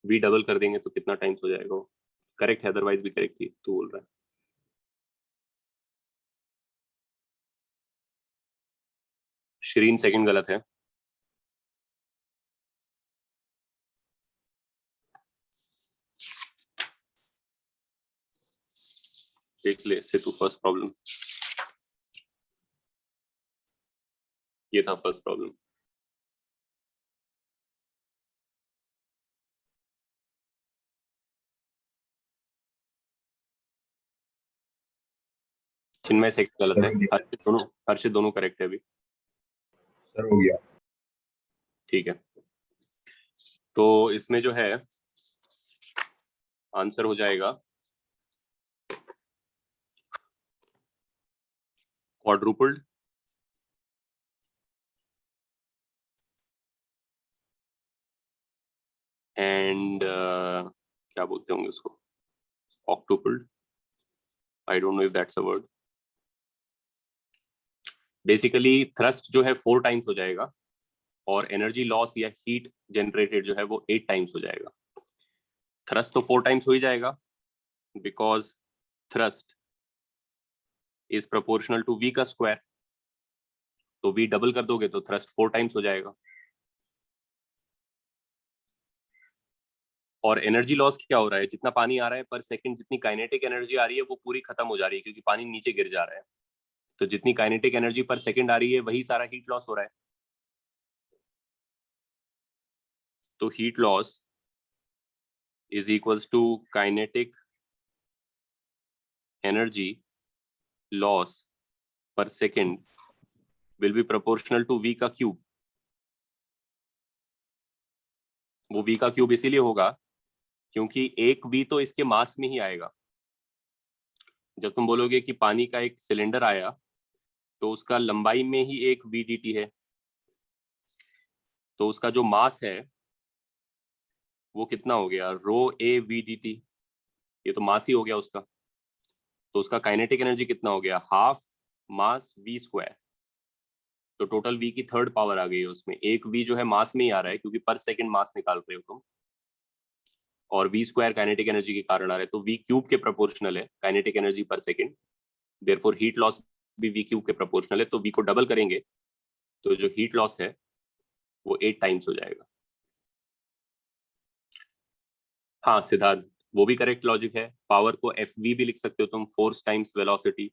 [SPEAKER 1] वी डबल कर देंगे तो कितना टाइम्स हो जाएगा वो। करेक्ट है, अदरवाइज भी करेक्ट थी, तू बोल रहा है। श्रीन सेकंड गलत है। देख ले इससे तू फर्स्ट प्रॉब्लम, ये था फर्स्ट प्रॉब्लम। चिन्मय सेकंड गलत है। हर्षित दोनों करेक्ट है अभी।
[SPEAKER 6] सर हो गया।
[SPEAKER 1] ठीक है, तो इसमें जो है आंसर हो जाएगा क्वाड्रुपल्ड एंड क्या बोलते होंगे उसको, octupled. I don't know if that's a word. Basically thrust जो है 4 टाइम्स हो जाएगा और एनर्जी लॉस या हीट जनरेटेड जो है वो 8 टाइम्स हो जाएगा। थ्रस्ट तो 4 टाइम्स हो ही जाएगा because thrust is proportional to we का स्क्वायर, तो वी डबल कर दोगे तो थ्रस्ट 4 टाइम्स हो जाएगा। और एनर्जी लॉस क्या हो रहा है, जितना पानी आ रहा है पर सेकंड, जितनी काइनेटिक एनर्जी आ रही है वो पूरी खत्म हो जा रही है क्योंकि पानी नीचे गिर जा रहा है। तो जितनी काइनेटिक एनर्जी पर सेकंड आ रही है वही सारा हीट लॉस हो रहा है। तो heat loss is equals to kinetic energy loss पर second will be proportional to we का क्यूब। वो वी का क्यूब इसीलिए होगा क्योंकि एक वी तो इसके मास में ही आएगा। जब तुम बोलोगे कि पानी का एक सिलेंडर आया तो उसका लंबाई में ही एक वी डी टी है, तो उसका जो मास है वो कितना हो गया, रो ए वी डी टी, ये तो मास ही हो गया उसका। तो उसका काइनेटिक एनर्जी कितना हो गया, हाफ मास वी स्क्वायर। तो टोटल वी की थर्ड पावर आ गई है उसमें। एक वी जो है मास में ही आ रहा है क्योंकि पर सेकंड मास निकाल रहे हो तुम, और वी स्क्वायर काइनेटिक एनर्जी के कारण आ रहा है, तो वी क्यूब के प्रोपोर्शनल है काइनेटिक एनर्जी पर सेकंड। देयरफॉर हीट लॉस भी वी क्यूब के प्रोपोर्शनल है, तो वी को डबल करेंगे तो जो हीट लॉस है वो 8 टाइम्स हो जाएगा। हाँ सिद्धार्थ, वो भी करेक्ट लॉजिक है। पावर को एफ वी भी लिख सकते हो तुम, फोर्स टाइम्स वेलोसिटी।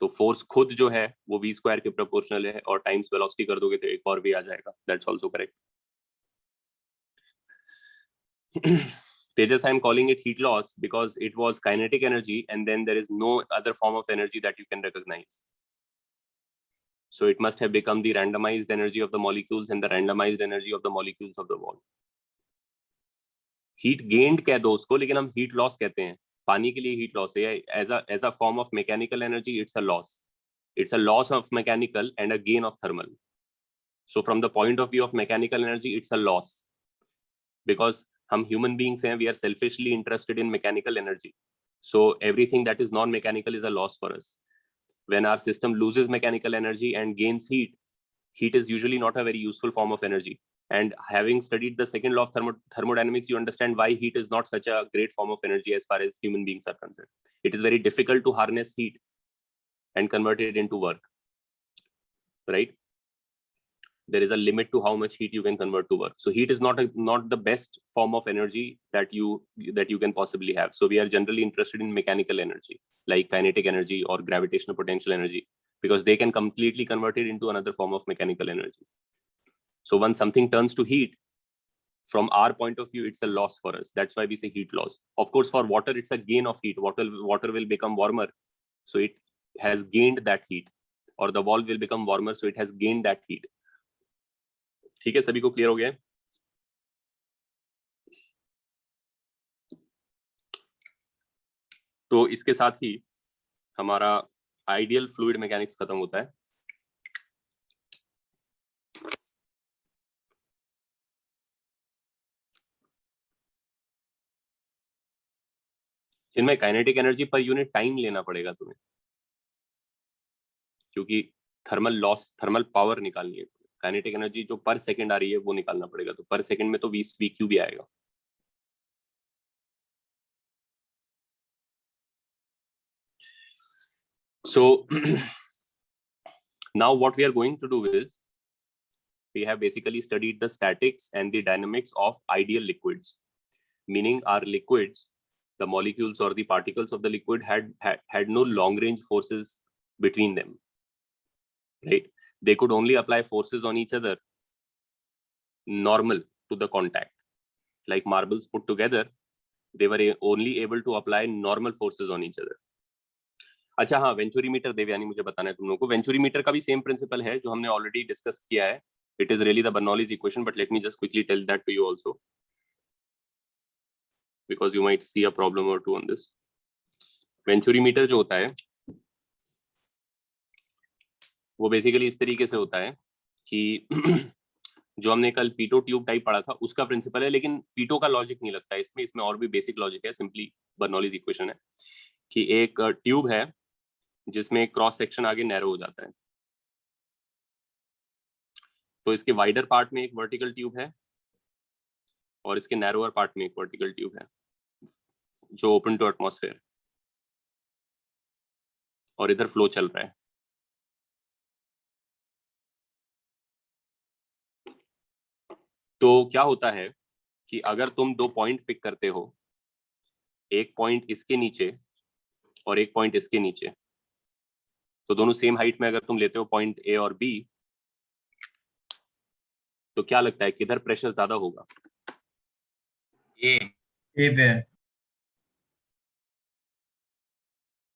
[SPEAKER 1] तो फोर्स खुद जो है वो वी स्क्वायर के प्रोपोर्शनल है और टाइम्स वेलोसिटी कर दोगे तो एक और भी आ जाएगा। That's also correct. Tejas, I am calling it heat loss because it was kinetic energy and then there is no other form of energy that you can recognize. So it must have become the randomized energy of the molecules and the randomized energy of the molecules of the wall. Heat gained कह दो उसको, लेकिन हम heat loss कहते हैं। पानी के लिए heat loss है। As a form of mechanical energy, it's a loss. It's a loss of mechanical and a gain of thermal. So from the point of view of mechanical energy, it's a loss because हम human beings हैं, we are selfishly interested in mechanical energy. So everything that is non-mechanical is a loss for us. When our system loses mechanical energy and gains heat, heat is usually not a very useful form of energy. And having studied the second law of thermodynamics, you understand why heat is not such a great form of energy as far as human beings are concerned. It is very difficult to harness heat and convert it into work, right? There is a limit to how much heat you can convert to work. So heat is not the best form of energy that you can possibly have. So we are generally interested in mechanical energy, like kinetic energy or gravitational potential energy, because they can completely convert it into another form of mechanical energy. So once something turns to heat, from our point of view, it's a loss for us. That's why we say heat loss. Of course, for water, it's a gain of heat. Water will become warmer, so it has gained that heat, or the wall will become warmer, so it has gained that heat. ठीक है, सभी को क्लियर हो गया है? तो इसके साथ ही हमारा आइडियल फ्लूइड मैकेनिक्स खत्म होता है. जिनमें kinetic energy per unit time लेना पड़ेगा तुम्हें, क्योंकि थर्मल लॉस, थर्मल पावर निकालनी है. काइनेटिक एनर्जी जो पर सेकंड आ रही है वो निकालना पड़ेगा, तो पर सेकंड में तो VQ भी आएगा. So now what we are going to do is, we have basically studied the statics and the dynamics of ideal liquids, meaning our liquids, the molecules or the particles of the liquid had no long range forces between them, right? They could only apply forces on each other normal to the contact. Like marbles put together, they were only able to apply normal forces on each other. अच्छा हाँ, वेंचुरीमीटर देवयानी मुझे बताना है तुम लोगों को. वेंचुरीमीटर का भी सेम प्रिंसिपल है जो हमने ऑलरेडी डिस्कस किया है. It is really the Bernoulli's equation, but let me just quickly tell that to you also, because you might see a problem or two on this. Venturimeter जो होता है वो बेसिकली इस तरीके से होता है कि जो हमने कल पीटो ट्यूब टाइप पढ़ा था उसका प्रिंसिपल है, लेकिन पीटो का लॉजिक नहीं लगता है इसमें और भी बेसिक लॉजिक है. सिंपली बर्नौलीज इक्वेशन है कि एक ट्यूब है जिसमें क्रॉस सेक्शन आगे नैरो हो जाता है, तो इसके वाइडर पार्ट में एक वर्टिकल ट्यूब है और इसके नैरोअर पार्ट में एक वर्टिकल ट्यूब है जो ओपन टू एटमॉस्फेयर, और इधर फ्लो चल रहा है. तो क्या होता है कि अगर तुम दो पॉइंट पिक करते हो, एक पॉइंट इसके नीचे और एक पॉइंट इसके नीचे, तो दोनों सेम हाइट में अगर तुम लेते हो पॉइंट A और B, तो क्या लगता है किधर प्रेशर ज्यादा होगा?
[SPEAKER 2] ए पे.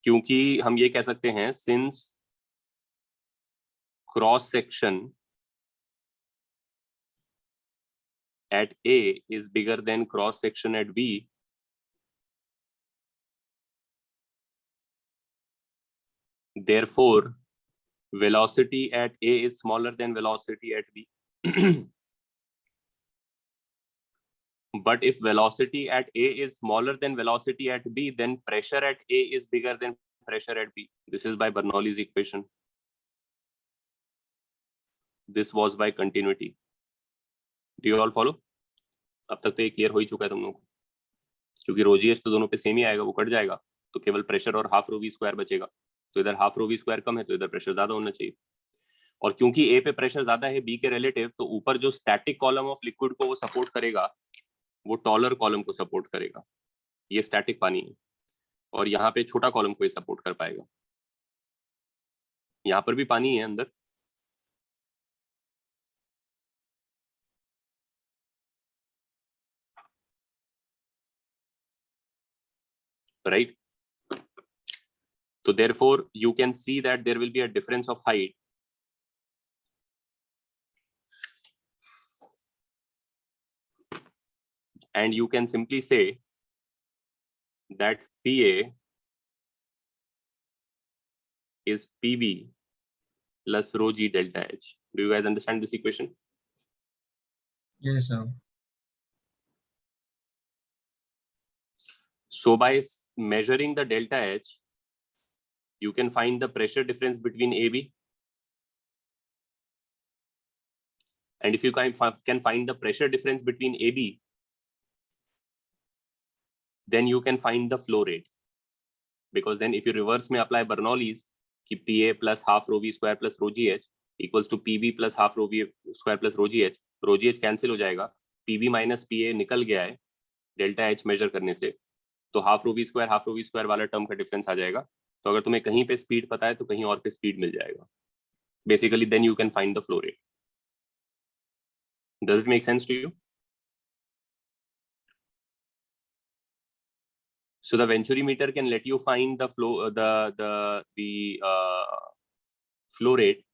[SPEAKER 1] क्योंकि हम ये कह सकते हैं since cross section at A is bigger than cross section at B, therefore velocity at A is smaller than velocity at B. But if velocity at A is smaller than velocity at B, then pressure at A is bigger than pressure at B. This is by Bernoulli's equation. This was by continuity. Do you all follow? अब तक तो ये क्लियर हो ही चुका है तुम लोगों को, क्योंकि रो जी एच तो दोनों पे सेम ही आएगा, वो कट जाएगा, तो केवल प्रेशर और हाफ रो वी स्क्वायर बचेगा. तो इधर हाफ रो वी स्क्वायर कम है तो इधर प्रेशर ज्यादा होना चाहिए. और क्योंकि ए पे प्रेशर ज्यादा है बी के रिलेटिव, तो ऊपर जो स्टैटिक कॉलम ऑफ लिक्विड को वो सपोर्ट करेगा, वो टॉलर कॉलम को सपोर्ट करेगा. ये स्टैटिक पानी है, और यहाँ पे छोटा कॉलम को ये सपोर्ट कर पाएगा. यहाँ पर भी पानी है अंदर, right? So therefore you can see that there will be a difference of height, and you can simply say that PA is PB plus rho G delta H. Do you guys understand this equation?
[SPEAKER 2] Yes, sir.
[SPEAKER 1] So by measuring the delta H, you can find the pressure difference between AB. And if you can find the pressure difference between AB, then you can find the flow rate. Because then if you reverse में apply Bernoulli's, कि PA plus half rho V square plus rho GH equals to PB plus half rho V square plus rho GH cancel हो जाएगा, PB minus PA निकल गया है डेल्टा H मेजर करने से, तो हाफ रो वी स्क्वायर वाला टर्म का डिफरेंस आ जाएगा. तो अगर तुम्हें कहीं पे स्पीड पता है तो कहीं और पे स्पीड मिल जाएगा. Basically then you can find the flow rate. Does it make sense to you? So the venturimeter can let you find the flow, the flow rate,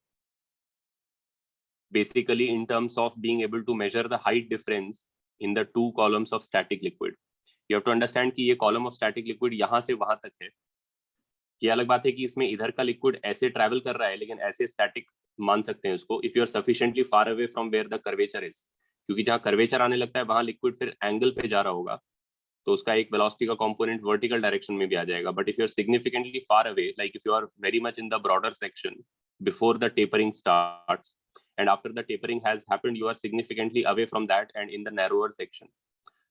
[SPEAKER 1] basically in terms of being able to measure the height difference in the two columns of static liquid. You have to understand कि ये column of static liquid यहाँ से वहां तक है. ये अलग बात है कि इसमें इधर का liquid ऐसे travel कर रहा है, लेकिन ऐसे static मान सकते हैं उसको if you are sufficiently far away from where the curvature is. क्योंकि जहाँ curvature आने लगता है वहां liquid फिर angle पे जा रहा होगा, तो उसका एक velocity का component vertical direction में भी आ जाएगा. But if you are significantly far away, like if you are very much in the broader section before the tapering starts, and after the tapering has happened, you are significantly away from that and in the narrower section,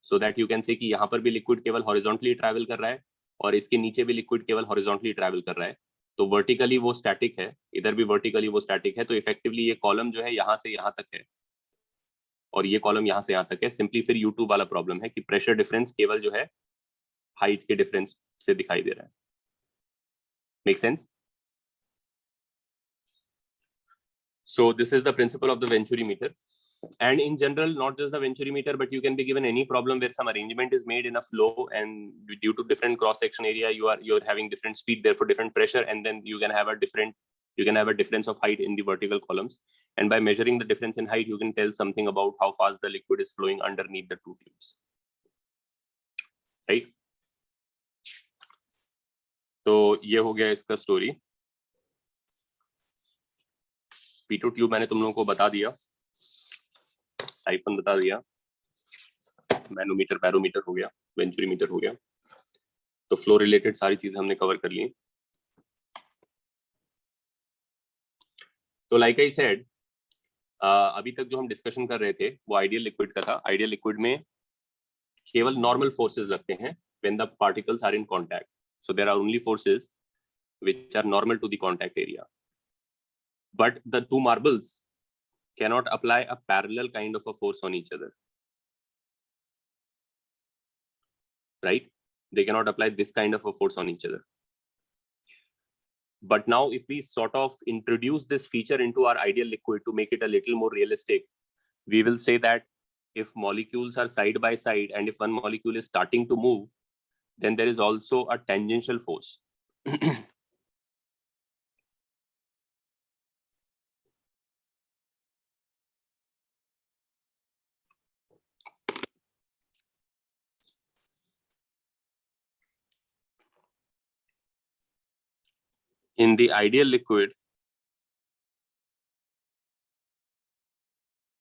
[SPEAKER 1] so that you can say कि यहाँ पर भी liquid केवल horizontally travel कर रहा है और इसके नीचे भी liquid केवल horizontally travel कर रहा है. तो vertically वो static है, इधर भी vertically वो static है. तो effectively ये column जो है यहाँ से यहाँ तक है और ये कॉलम यहाँ से यहाँ तक है. सिंपली फिर U2 वाला प्रॉब्लम है कि प्रेशर डिफरेंस केवल जो है हाइट के डिफरेंस से दिखाई दे रहा है. Make sense? So this is the principle of the venturimeter, and in general, not just the venturimeter, but you can be given any problem where some arrangement is made in a flow, and due to different cross section area, you're having different speed, therefore different pressure, and then you can have a difference of height in the vertical columns, and by measuring the difference in height, you can tell something about how fast the liquid is flowing underneath the two tubes, right? तो ये हो गया इसका स्टोरी. P2 ट्यूब मैंने तुम लोगों को बता दिया, साइफन बता दिया, मैनोमीटर बैरोमीटर हो गया, वेंचुरीमीटर हो गया. तो फ्लो रिलेटेड सारी चीजें हमने कवर कर ली. तो लाइक आई सेड, अभी तक जो हम डिस्कशन कर रहे थे वो आइडियल लिक्विड का था. आइडियल लिक्विड में केवल नॉर्मल फोर्सेस लगते हैं when the particles are in contact. So there are only forces which are normal to the contact area. But the two marbles cannot apply a parallel kind of a force on each other, right? They cannot apply this kind of a force on each other. But now if we sort of introduce this feature into our ideal liquid to make it a little more realistic, we will say that if molecules are side by side and if one molecule is starting to move, then there is also a tangential force. In the ideal liquid,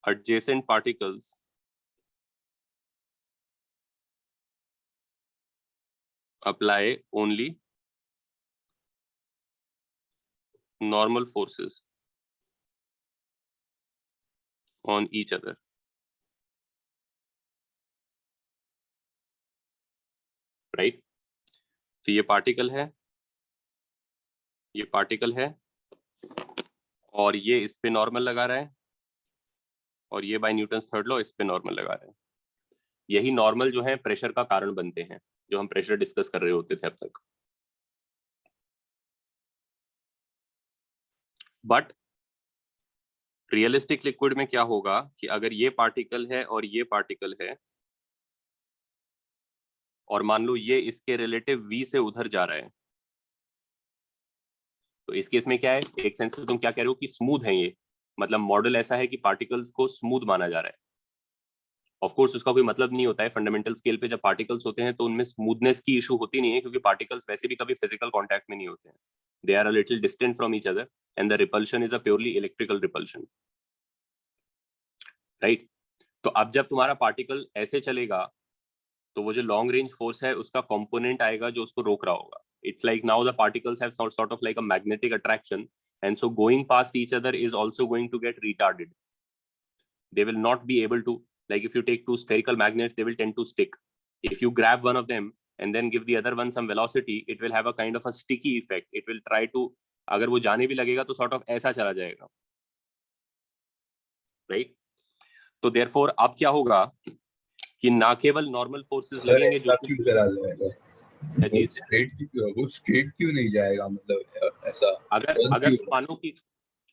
[SPEAKER 1] adjacent particles apply only normal forces on each other. Right? तो ये पार्टिकल है, ये पार्टिकल है और ये इस पे नॉर्मल लगा रहा है और ये बाय न्यूटन्स थर्ड लॉ इस पे नॉर्मल लगा रहा है. यही नॉर्मल जो है प्रेशर का कारण बनते हैं, जो हम प्रेशर डिस्कस कर रहे होते थे अब तक. बट रियलिस्टिक लिक्विड में क्या होगा कि अगर ये पार्टिकल है और ये पार्टिकल है और मान लो ये इसके रिलेटिव v से उधर जा रहा है, तो इस केस में क्या है, एक सेंस में तुम क्या कह रहे हो कि स्मूथ है ये, मतलब मॉडल ऐसा है कि पार्टिकल्स को स्मूथ माना जा रहा है. ऑफ कोर्स उसका कोई मतलब नहीं होता है. फंडामेंटल स्केल पे जब पार्टिकल्स होते हैं तो उनमें स्मूथनेस की इशू होती नहीं है, क्योंकि पार्टिकल्स वैसे भी कभी फिजिकल कांटेक्ट में नहीं होते हैं. They are a little distant from each other and the repulsion is a purely electrical repulsion, right? तो अब जब तुम्हारा पार्टिकल ऐसे चलेगा तो वो जो लॉन्ग रेंज फोर्स है उसका कंपोनेंट आएगा जो उसको रोक रहा होगा. It's like now the particles have sort of like a magnetic attraction, and so going past each other is also going to get retarded. They will not be able to, like if you take two spherical magnets, they will tend to stick. If you grab one of them and then give the other one some velocity, it will have a kind of a sticky effect. It will try to, अगर वो जाने भी लगेगा तो sort of ऐसा चला जाएगा, right? तो therefore अब क्या होगा कि ना केवल नॉर्मल फोर्सेस लगेंगे जो
[SPEAKER 6] क्यों चला जाएगा, वो स्ट्रेट क्यों नहीं जाएगा, मतलब ऐसा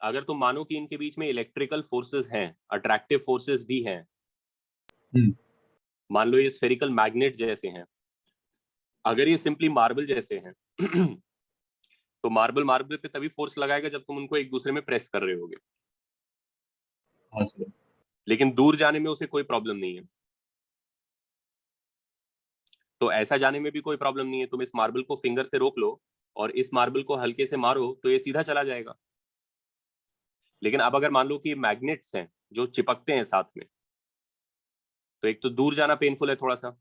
[SPEAKER 1] अगर तुम मानो कि इनके बीच में इलेक्ट्रिकल फोर्सेस हैं, अट्रैक्टिव फोर्सेस भी हैं, मान लो ये स्फेरिकल मैग्नेट जैसे हैं, अगर ये सिंपली मार्बल जैसे हैं तो मार्बल पे तभी फोर्स लगाएगा जब तुम उनको एक दूसरे में प्रेस कर रहे होगे,
[SPEAKER 6] हाँ सर।
[SPEAKER 1] लेकिन दूर जाने में उसे कोई प्रॉब्लम नहीं है। तो ऐसा जाने में भी कोई प्रॉब्लम नहीं है, तुम इस मार्बल को फिंगर से रोक लो और इस मार्बल को हल्के से मारो तो ये सीधा चला जाएगा। लेकिन अब अगर मान लो कि मैग्नेट्स हैं जो चिपकते हैं साथ में, तो एक तो दूर जाना पेनफुल है थोड़ा सा,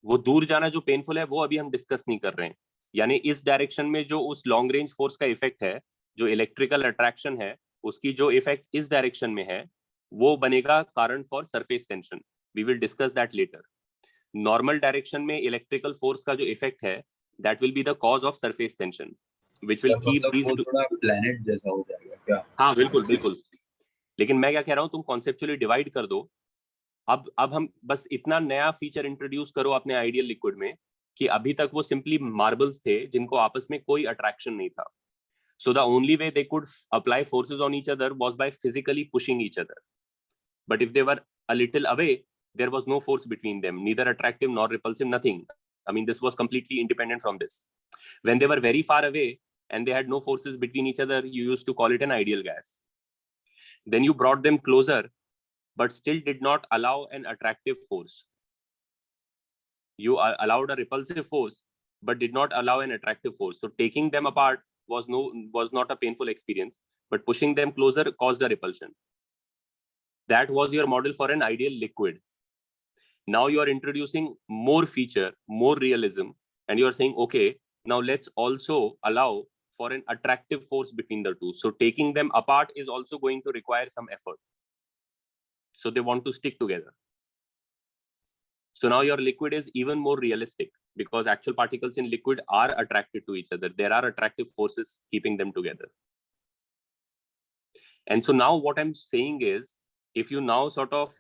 [SPEAKER 1] वो दूर जाना जो पेनफुल है वो अभी हम डिस्कस नहीं कर रहे हैं। यानी इस डायरेक्शन में जो उस लॉन्ग रेंज फोर्स का इफेक्ट है, जो इलेक्ट्रिकल अट्रैक्शन है, उसकी जो इफेक्ट इस डायरेक्शन में है वो बनेगा कारण for surface tension. We will discuss that later. Normal direction में इलेक्ट्रिकल फोर्स का जो इफेक्ट है that will be the cause of surface tension which will keep
[SPEAKER 6] मतलब वो
[SPEAKER 1] दीस।
[SPEAKER 6] थोड़ा प्लेनेट जैसा हो जाएगा क्या?
[SPEAKER 1] हाँ बिल्कुल बिल्कुल, लेकिन मैं क्या कह रहा हूँ, तुम कॉन्सेप्चुअली डिवाइड कर दो। अब हम बस इतना नया फीचर इंट्रोड्यूस करो अपने आइडियल लिक्विड में कि अभी तक वो सिंपली मार्बल्स थे जिनको आपस में कोई अट्रैक्शन नहीं था। So the only way they could apply forces on each other was by physically pushing each other, but if they were a little away there was no force between them, neither attractive nor repulsive, nothing. I mean, this was completely independent from this. When they were very far away and they had no forces between each other, you used to call it an ideal gas. Then you brought them closer but still did not allow an attractive force. You allowed a repulsive force but did not allow an attractive force. So taking them apart was not a painful experience, but pushing them closer caused a repulsion. That was your model for an ideal liquid. Now you are introducing more feature, more realism, and you are saying, okay, now let's also allow for an attractive force between the two. So taking them apart is also going to require some effort. So they want to stick together. So now your liquid is even more realistic because actual particles in liquid are attracted to each other. There are attractive forces keeping them together. And so now what I'm saying is, if you now sort of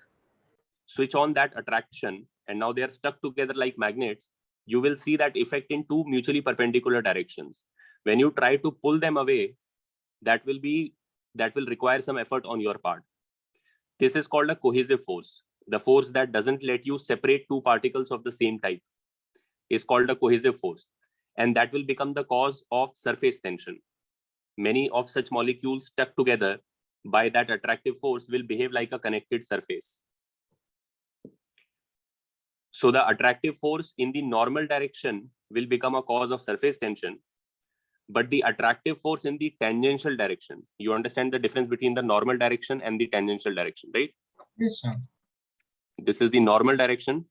[SPEAKER 1] switch on that attraction and now they are stuck together like magnets, you will see that effect in two mutually perpendicular directions. When you try to pull them away, that will require some effort on your part. This is called a cohesive force. The force that doesn't let you separate two particles of the same type is called a cohesive force, and that will become the cause of surface tension. Many of such molecules stuck together by that attractive force will behave like a connected surface. So the attractive force in the normal direction will become a cause of surface tension, but the attractive force in the tangential direction, you understand the difference between the normal direction and the tangential direction, right?
[SPEAKER 2] Yes, sir.
[SPEAKER 1] This is the normal direction.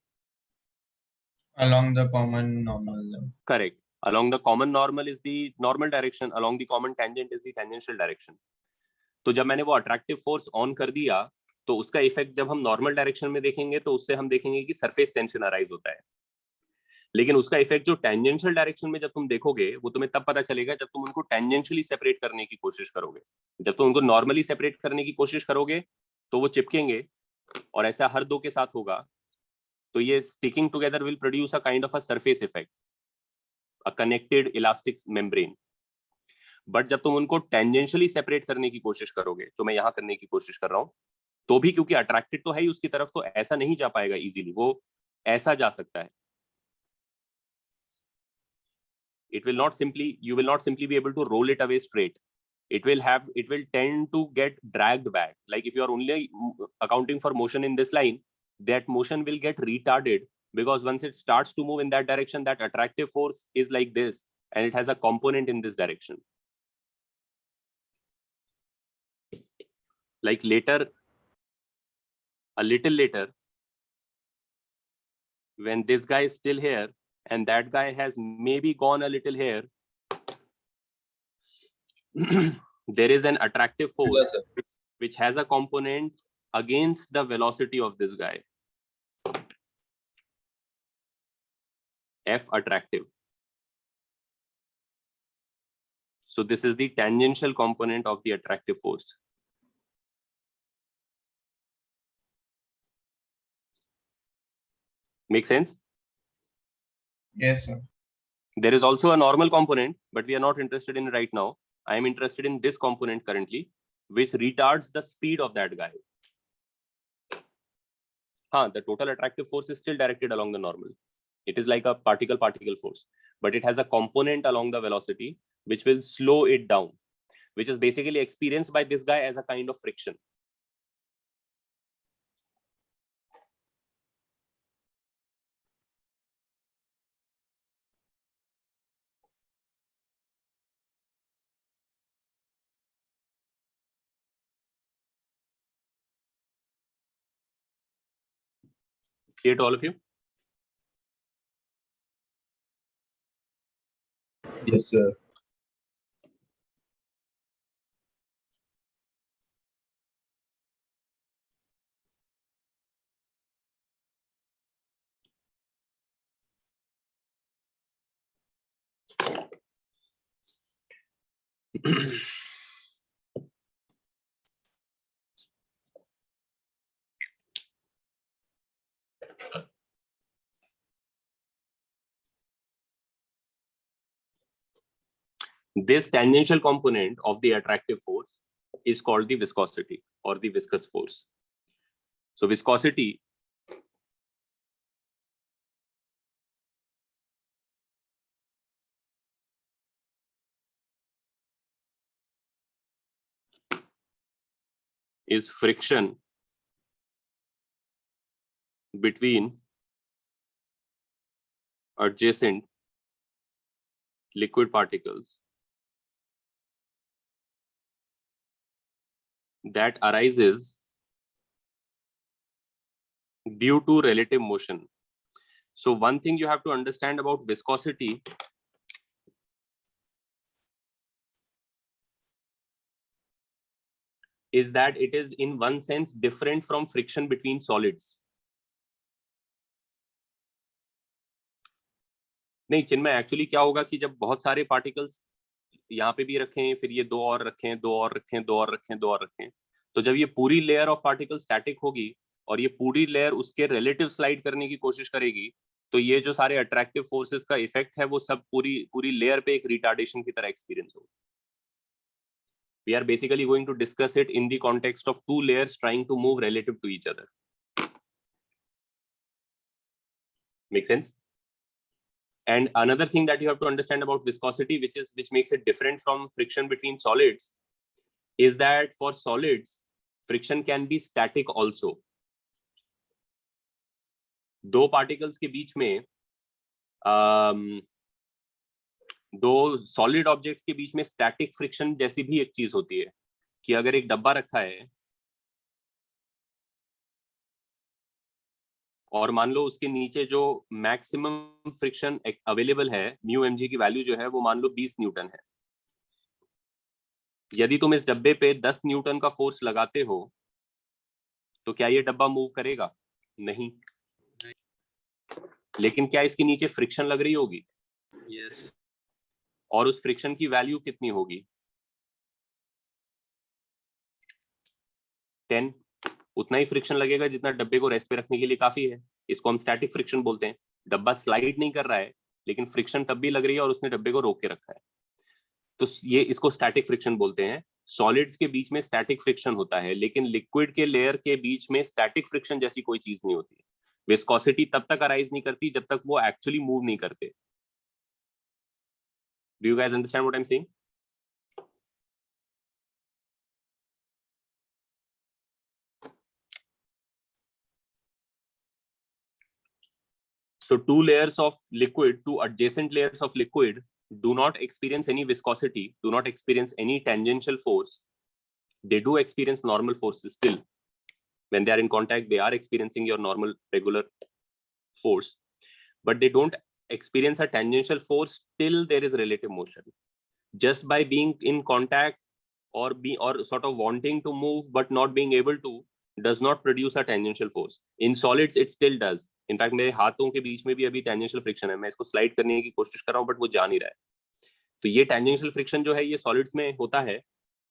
[SPEAKER 2] Along the common normal.
[SPEAKER 1] Correct. Along the common normal is the normal direction. Along the common tangent is the tangential direction. तो जब मैंने वो अट्रैक्टिव फोर्स ऑन कर दिया तो उसका इफेक्ट जब हम नॉर्मल डायरेक्शन में देखेंगे तो उससे हम देखेंगे कि सरफेस टेंशन अराइज होता है। लेकिन उसका इफेक्ट जो टेंजेंशियल डायरेक्शन में जब तुम देखोगे वो तुम्हें तब पता चलेगा जब तुम उनको टेंजेंशियली सेपरेट करने की कोशिश करोगे। जब तुम उनको नॉर्मली सेपरेट करने की कोशिश करोगे तो वो चिपकेंगे और ऐसा हर दो के साथ होगा, तो ये sticking together will produce a kind of a surface effect, a connected elastic membrane. But जब तुम उनको टेंजेंशियली सेपरेट करने की कोशिश करोगे, जो मैं यहाँ करने की कोशिश कर रहा हूँ, तो भी क्योंकि अट्रैक्टेड तो है ही उसकी तरफ, तो ऐसा नहीं जा पाएगा इजीली, वो ऐसा जा सकता है। It will not simply, you will not simply be able to roll it away straight. It will tend to get dragged back. Like if you are only accounting for motion in this line, that motion will get retarded because once it starts to move in that direction, that attractive force is like this and it has a component in this direction. Like later, a little later, when this guy is still here and that guy has maybe gone a little here, there is an attractive force which has a component against the velocity of this guy, F attractive. So this is the tangential component of the attractive force. Make sense?
[SPEAKER 2] Yes, sir.
[SPEAKER 1] There is also a normal component, but we are not interested in right now. I am interested in this component currently, which retards the speed of that guy. the total attractive force is still directed along the normal. It is like a particle force, but it has a component along the velocity which will slow it down, which is basically experienced by this guy as a kind of friction. Clear to all of you?
[SPEAKER 6] Yes, sir.
[SPEAKER 1] This tangential component of the attractive force is called the viscosity or the viscous force. So viscosity is friction between adjacent liquid particles that arises due to relative motion. So one thing you have to understand about viscosity is that it is in one sense different from friction between solids. नहीं चिन्मय, एक्चुअली क्या होगा कि जब बहुत सारे पार्टिकल्स यहाँ पे भी रखें, फिर ये दो और रखें, दो और रखें, दो और रखें, दो और रखें, तो जब ये पूरी लेयर ऑफ पार्टिकल स्टैटिक होगी और ये पूरी लेयर उसके रिलेटिव स्लाइड करने की कोशिश करेगी, तो ये जो सारे अट्रैक्टिव फोर्सेस का इफेक्ट है वो सब पूरी लेयर पे एक रिटार्डेशन की तरह एक्सपीरियंस होगा. We are basically going to discuss it in the context of two layers trying to move relative to each other. Make sense? And another thing that you have to understand about viscosity, which makes it different from friction between solids, is that for solids, friction can be static also. दो particles के बीच में दो सॉलिड ऑब्जेक्ट्स के बीच में स्टैटिक फ्रिक्शन जैसी भी एक चीज होती है कि अगर एक डब्बा रखा है और मान लो उसके नीचे जो मैक्सिमम फ्रिक्शन अवेलेबल है, म्यू एमजी की वैल्यू जो है वो मान लो 20 न्यूटन है. यदि तुम इस डब्बे पे 10 न्यूटन का फोर्स लगाते हो तो क्या ये डब्बा मूव करेगा? नहीं. लेकिन क्या इसके नीचे फ्रिक्शन लग रही होगी?
[SPEAKER 2] यस.
[SPEAKER 1] और उस फ्रिक्शन की वैल्यू कितनी होगी? 10. उतना ही फ्रिक्शन लगेगा जितना डब्बे को रेस्ट पे रखने के लिए काफी है. इसको हम स्टैटिक फ्रिक्शन बोलते हैं. डब्बा स्लाइड नहीं कर रहा है लेकिन फ्रिक्शन तब भी लग रही है और उसने डब्बे को रोक के रखा है, तो ये इसको स्टैटिक फ्रिक्शन बोलते हैं. सॉलिड्स के बीच में स्टैटिक फ्रिक्शन होता है लेकिन लिक्विड के लेयर के बीच में स्टैटिक फ्रिक्शन जैसी कोई चीज नहीं होती. विस्कोसिटी तब तक अराइज नहीं करती जब तक वो एक्चुअली मूव नहीं करते. Do you guys understand what I'm saying? So two layers of liquid, two adjacent layers of liquid do not experience any viscosity, do not experience any tangential force. They do experience normal forces still. When they are in contact, they are experiencing your normal regular force, but they don't experience a tangential force till there is relative motion. Just by being in contact or sort of wanting to move but not being able to does not produce a tangential force. In solids it still does. In fact मेरे हाथों के बीच में भी अभी tangential friction है. मैं इसको स्लाइड करने की कोशिश कर रहा हूँ बट वो जा नहीं रहा है. तो ये tangential friction जो है ये solids में होता है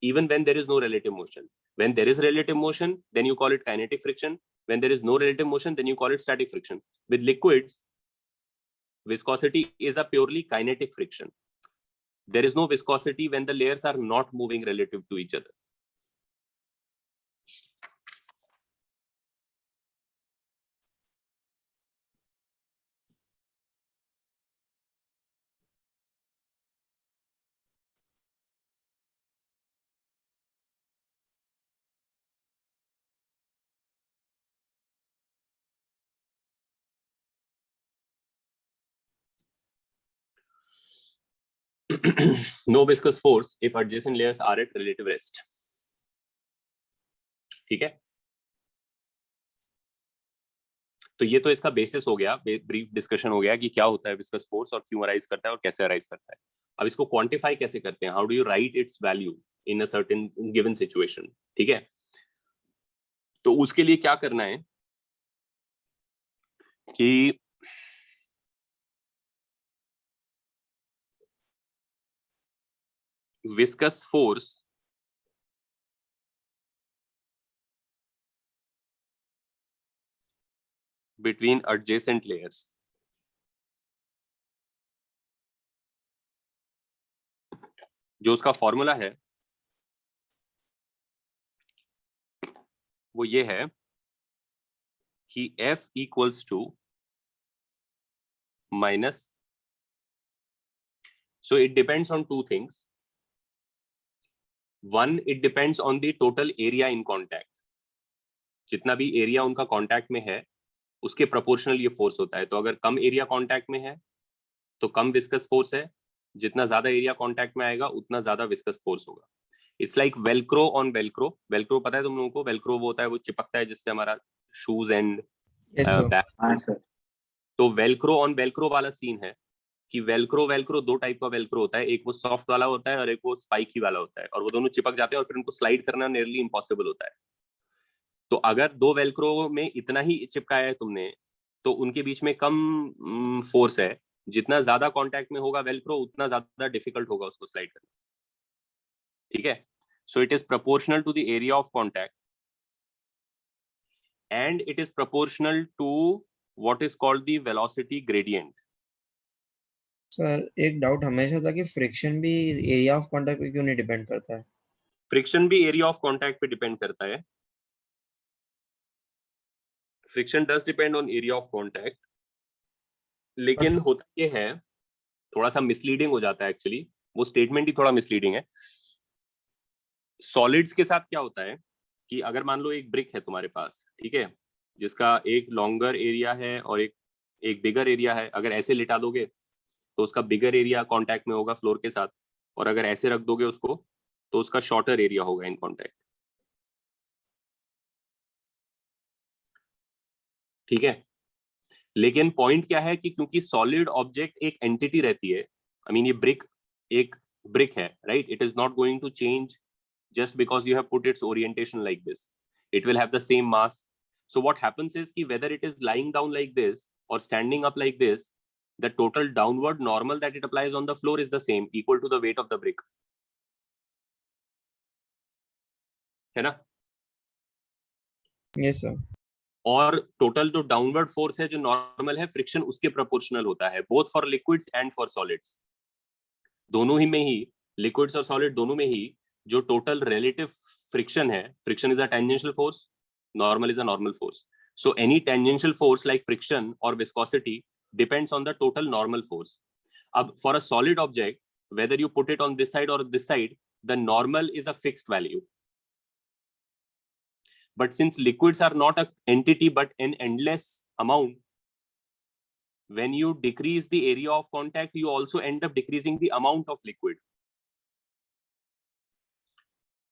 [SPEAKER 1] even when there is no relative motion. When there is relative motion then you call it kinetic friction. When there is no relative motion then you call it static friction. With liquids, viscosity is a purely kinetic friction. There is no viscosity when the layers are not moving relative to each other. no viscous force if adjacent layers are at relative rest. ठीक है, तो ये तो इसका बेसिस हो गया, ब्रीफ डिस्कशन हो गया कि क्या होता है विस्कस फोर्स और क्यों अराइज करता है और कैसे अराइज करता है. अब इसको क्वांटिफाई कैसे करते हैं, how do you right it's value in a certain given situation. ठीक है, तो उसके लिए क्या करना है कि viscous force between adjacent layers. जो उसका फॉर्मूला है वो ये है कि F equals to minus, so it depends on two things. One, it depends on the total area in contact. जितना भी एरिया उनका कांटेक्ट में है उसके प्रोपोर्शनल ये फोर्स होता है. तो अगर कम एरिया कांटेक्ट में है तो कम विस्कस फोर्स है, जितना ज्यादा एरिया कांटेक्ट में आएगा उतना ज्यादा विस्कस फोर्स होगा. It's like Velcro on Velcro. Velcro पता है तुम लोगों को, वेलक्रो वो होता है वो चिपकता है जिससे हमारा शूज एंड बैग. तो वेलक्रो ऑन वेलक्रो वाला सीन है कि वेलक्रो दो टाइप का वेलक्रो होता है, एक वो सॉफ्ट वाला होता है और एक वो स्पाइकी वाला होता है, और वो दोनों चिपक जाते हैं और फिर उनको स्लाइड करना नियरली इम्पॉसिबल होता है. तो अगर दो वेलक्रो में इतना ही चिपकाया है तुमने तो उनके बीच में कम फोर्स है. जितना ज्यादा कांटेक्ट में होगा वेलक्रो उतना ज्यादा डिफिकल्ट होगा उसको स्लाइड करना. ठीक है, so it is proportional to the area of contact and it is proportional to what is called the velocity gradient.
[SPEAKER 2] Sir एक डाउट हमेशा था कि फ्रिक्शन भी एरिया ऑफ कांटेक्ट पे क्यों नहीं डिपेंड करता है.
[SPEAKER 1] फ्रिक्शन भी एरिया ऑफ कांटेक्ट पे डिपेंड करता है. Friction does depend on area of contact, लेकिन होता ये है थोड़ा सा मिसलीडिंग हो जाता है. एक्चुअली वो स्टेटमेंट ही थोड़ा मिसलीडिंग है. सॉलिड्स के साथ क्या होता है कि अगर मान लो एक ब्रिक है तुम्हारे पास, ठीक है, जिसका एक लॉन्गर एरिया है और एक बिगर एरिया है. अगर ऐसे लिटा दोगे तो उसका बिगर एरिया कांटेक्ट में होगा फ्लोर के साथ, और अगर ऐसे रख दोगे उसको तो उसका शॉर्टर एरिया होगा इन कांटेक्ट. ठीक है, लेकिन पॉइंट क्या है कि क्योंकि सॉलिड ऑब्जेक्ट एक एंटिटी रहती है, आई मीन ये ब्रिक एक ब्रिक है, right, it is not going to change just because you have put its orientation like this. It will have the same mass. So what happens is कि whether it is lying down like this or standing up like this, the total downward normal that it applies on the floor is the same, equal to the weight of the brick. है ना?
[SPEAKER 2] Yes sir.
[SPEAKER 1] और टोटल जो डाउनवर्ड फोर्स है जो नॉर्मल है फ्रिक्शन उसके प्रोपोर्शनल होता है, both for liquids and for solids. दोनों ही में ही, लिक्विड्स और सॉलिड दोनों में ही जो टोटल रिलेटिव फ्रिक्शन है, friction is a tangential force, normal is a normal force. So any tangential force like friction और viscosity depends on the total normal force. अब for a solid object whether you put it on this side और this side, the normal is a fixed value. But since liquids are not an entity but an endless amount, when you decrease the area of contact, you also end up decreasing the amount of liquid.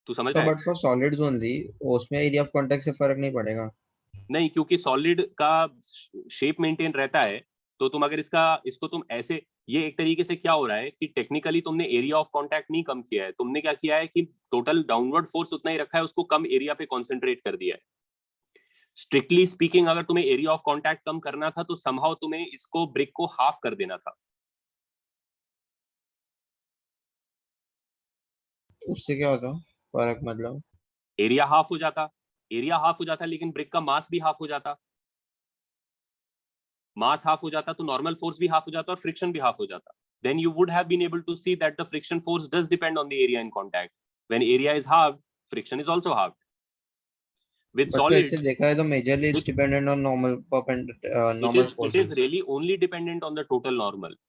[SPEAKER 1] तो समझ रहे हैं?
[SPEAKER 2] But for solids only, उसमें area of contact से फर्क नहीं पड़ेगा.
[SPEAKER 1] नहीं, क्योंकि सॉलिड का शेप मेंटेन रहता है. तो तुम अगर इसको तुम ऐसे, ये एक तरीके से क्या हो रहा है कि टेक्निकली तुमने एरिया ऑफ कांटेक्ट नहीं कम किया है, तुमने क्या किया है कि टोटल डाउनवर्ड फोर्स उतना ही रखा है, उसको कम एरिया पे कॉन्सेंट्रेट कर दिया है. स्ट्रिक्टली स्पीकिंग अगर तुम्हें एरिया ऑफ कांटेक्ट कम करना था तो समहाउ तुम्हें इसको ब्रिक को हाफ कर देना था.
[SPEAKER 2] उससे क्या होता फर्क, मतलब
[SPEAKER 1] एरिया हाफ हो जाता, लेकिन ब्रिक का मास भी हाफ हो जाता. मास हाफ हो जाता तो नॉर्मल फोर्स भी हाफ हो जाता और फ्रिक्शन भी हाफ हो जाता. Then you would have been able to see that the friction force does depend on the area in contact. When area is halved, friction is also halved. With solid,
[SPEAKER 2] ऐसे देखा है तो majorly it's dependent on normal forces.
[SPEAKER 1] It is really only dependent on the total normal.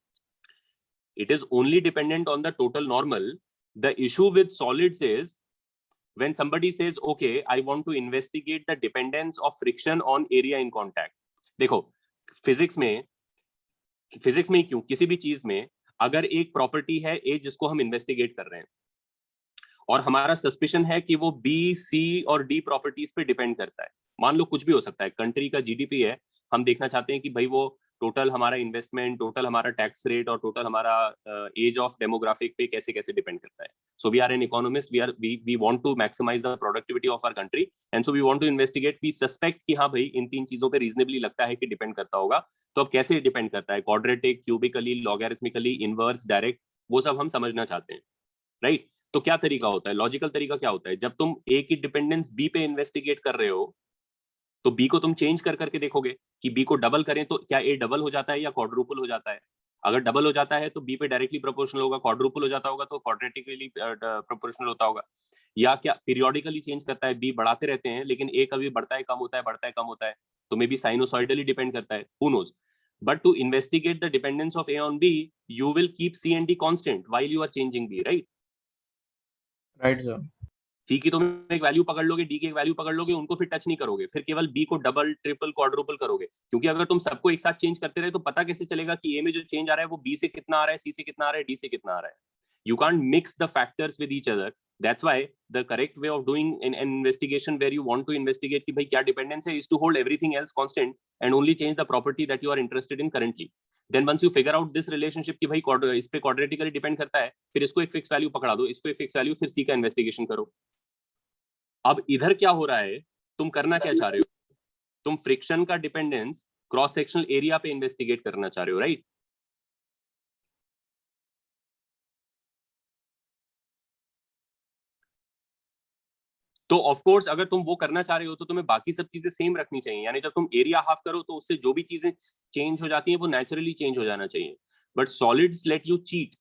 [SPEAKER 1] It is only dependent on the total normal. The issue with solids is when somebody says, okay, I want to investigate the dependence of friction on area in contact. देखो, फिजिक्स में क्यों किसी भी चीज में अगर एक प्रॉपर्टी है ए जिसको हम इन्वेस्टिगेट कर रहे हैं और हमारा सस्पिशन है कि वो बी, सी और डी प्रॉपर्टीज पे डिपेंड करता है, मान लो कुछ भी हो सकता है, कंट्री का जीडीपी है, हम देखना चाहते हैं कि भाई वो टोटल हमारा इन्वेस्टमेंट, टोटल हमारा टैक्स रेट और टोटल हमारा एज ऑफ डेमोग्राफिक पे कैसे कैसे डिपेंड करता है. So we are an economist, we want to maximise the productivity of our country and so we want to investigate. We suspect कि हाँ भाई इन 3 चीजों पे रीजनेबली लगता है कि डिपेंड करता होगा. तो अब कैसे डिपेंड करता है, क्वाड्रेटिक, क्यूबिकली, लॉगरिथमिकली, इनवर्स, डायरेक्ट, वो सब हम समझना चाहते हैं, राइट? तो क्या तरीका होता है, लॉजिकल तरीका क्या होता है, जब तुम ए की डिपेंडेंस बी पे इन्वेस्टिगेट कर रहे हो तो बी को तुम चेंज कर करके देखोगे कि बी को डबल करें तो क्या ए डबल हो जाता है या क्वाड्रुपल हो जाता है. अगर डबल हो जाता है तो बी पे डायरेक्टली प्रोपोर्शनल होगा, क्वाड्रुपल हो जाता होगा तो क्वाड्रेटिकली प्रोपोर्शनल होता होगा. या क्या पीरियोडिकली चेंज करता है, बी बढ़ाते रहते हैं लेकिन ए कभी बढ़ता है कम होता है, बढ़ता है कम होता है, तो मे बी साइनोसॉइडली डिपेंड करता है, who knows. But to investigate the dependence of A on B, you will keep C and D constant while you are changing B, right?
[SPEAKER 2] Right sir.
[SPEAKER 1] C की तुम एक वैल्यू पकड़ लोगे, डी की एक वैल्यू पकड़ लोगे, उनको फिर टच नहीं करोगे, फिर केवल बी को डबल, ट्रिपल, क्वाड्रुपल करोगे. क्योंकि अगर तुम सबको एक साथ चेंज करते रहे तो पता कैसे चलेगा कि ए में जो चेंज आ रहा है वो बी से कितना आ रहा है, सी से कितना आ रहा है, डी से कितना आ रहा है. You can't mix the factors with each other. That's why the correct way of doing an investigation where you want to investigate कि भाई क्या dependence है, is to hold everything else constant and only change the property that you are interested in currently. Then once you figure out this relationship कि भाई इस पे quadratically depend करता है, फिर इसको एक फिक्स वैल्यू पकड़ा दो, इसको एक फिक्स वैल्यू, फिर सी का इन्वेस्टिगेशन करो. अब इधर क्या हो रहा है, तुम करना क्या चाह रहे हो, तुम फ्रिक्शन का डिपेंडेंस क्रॉस सेक्शनल एरिया पे इन्वेस्टिगेट करना चाह रहे हो, राइट? तो ऑफ कोर्स अगर तुम वो करना चाह रहे हो तो तुम्हें बाकी सब चीजें सेम रखनी चाहिए. यानी जब तुम एरिया हाफ करो तो उससे जो भी चीजें चेंज हो जाती हैं वो नेचुरली चेंज हो जाना चाहिए. But solids let you cheat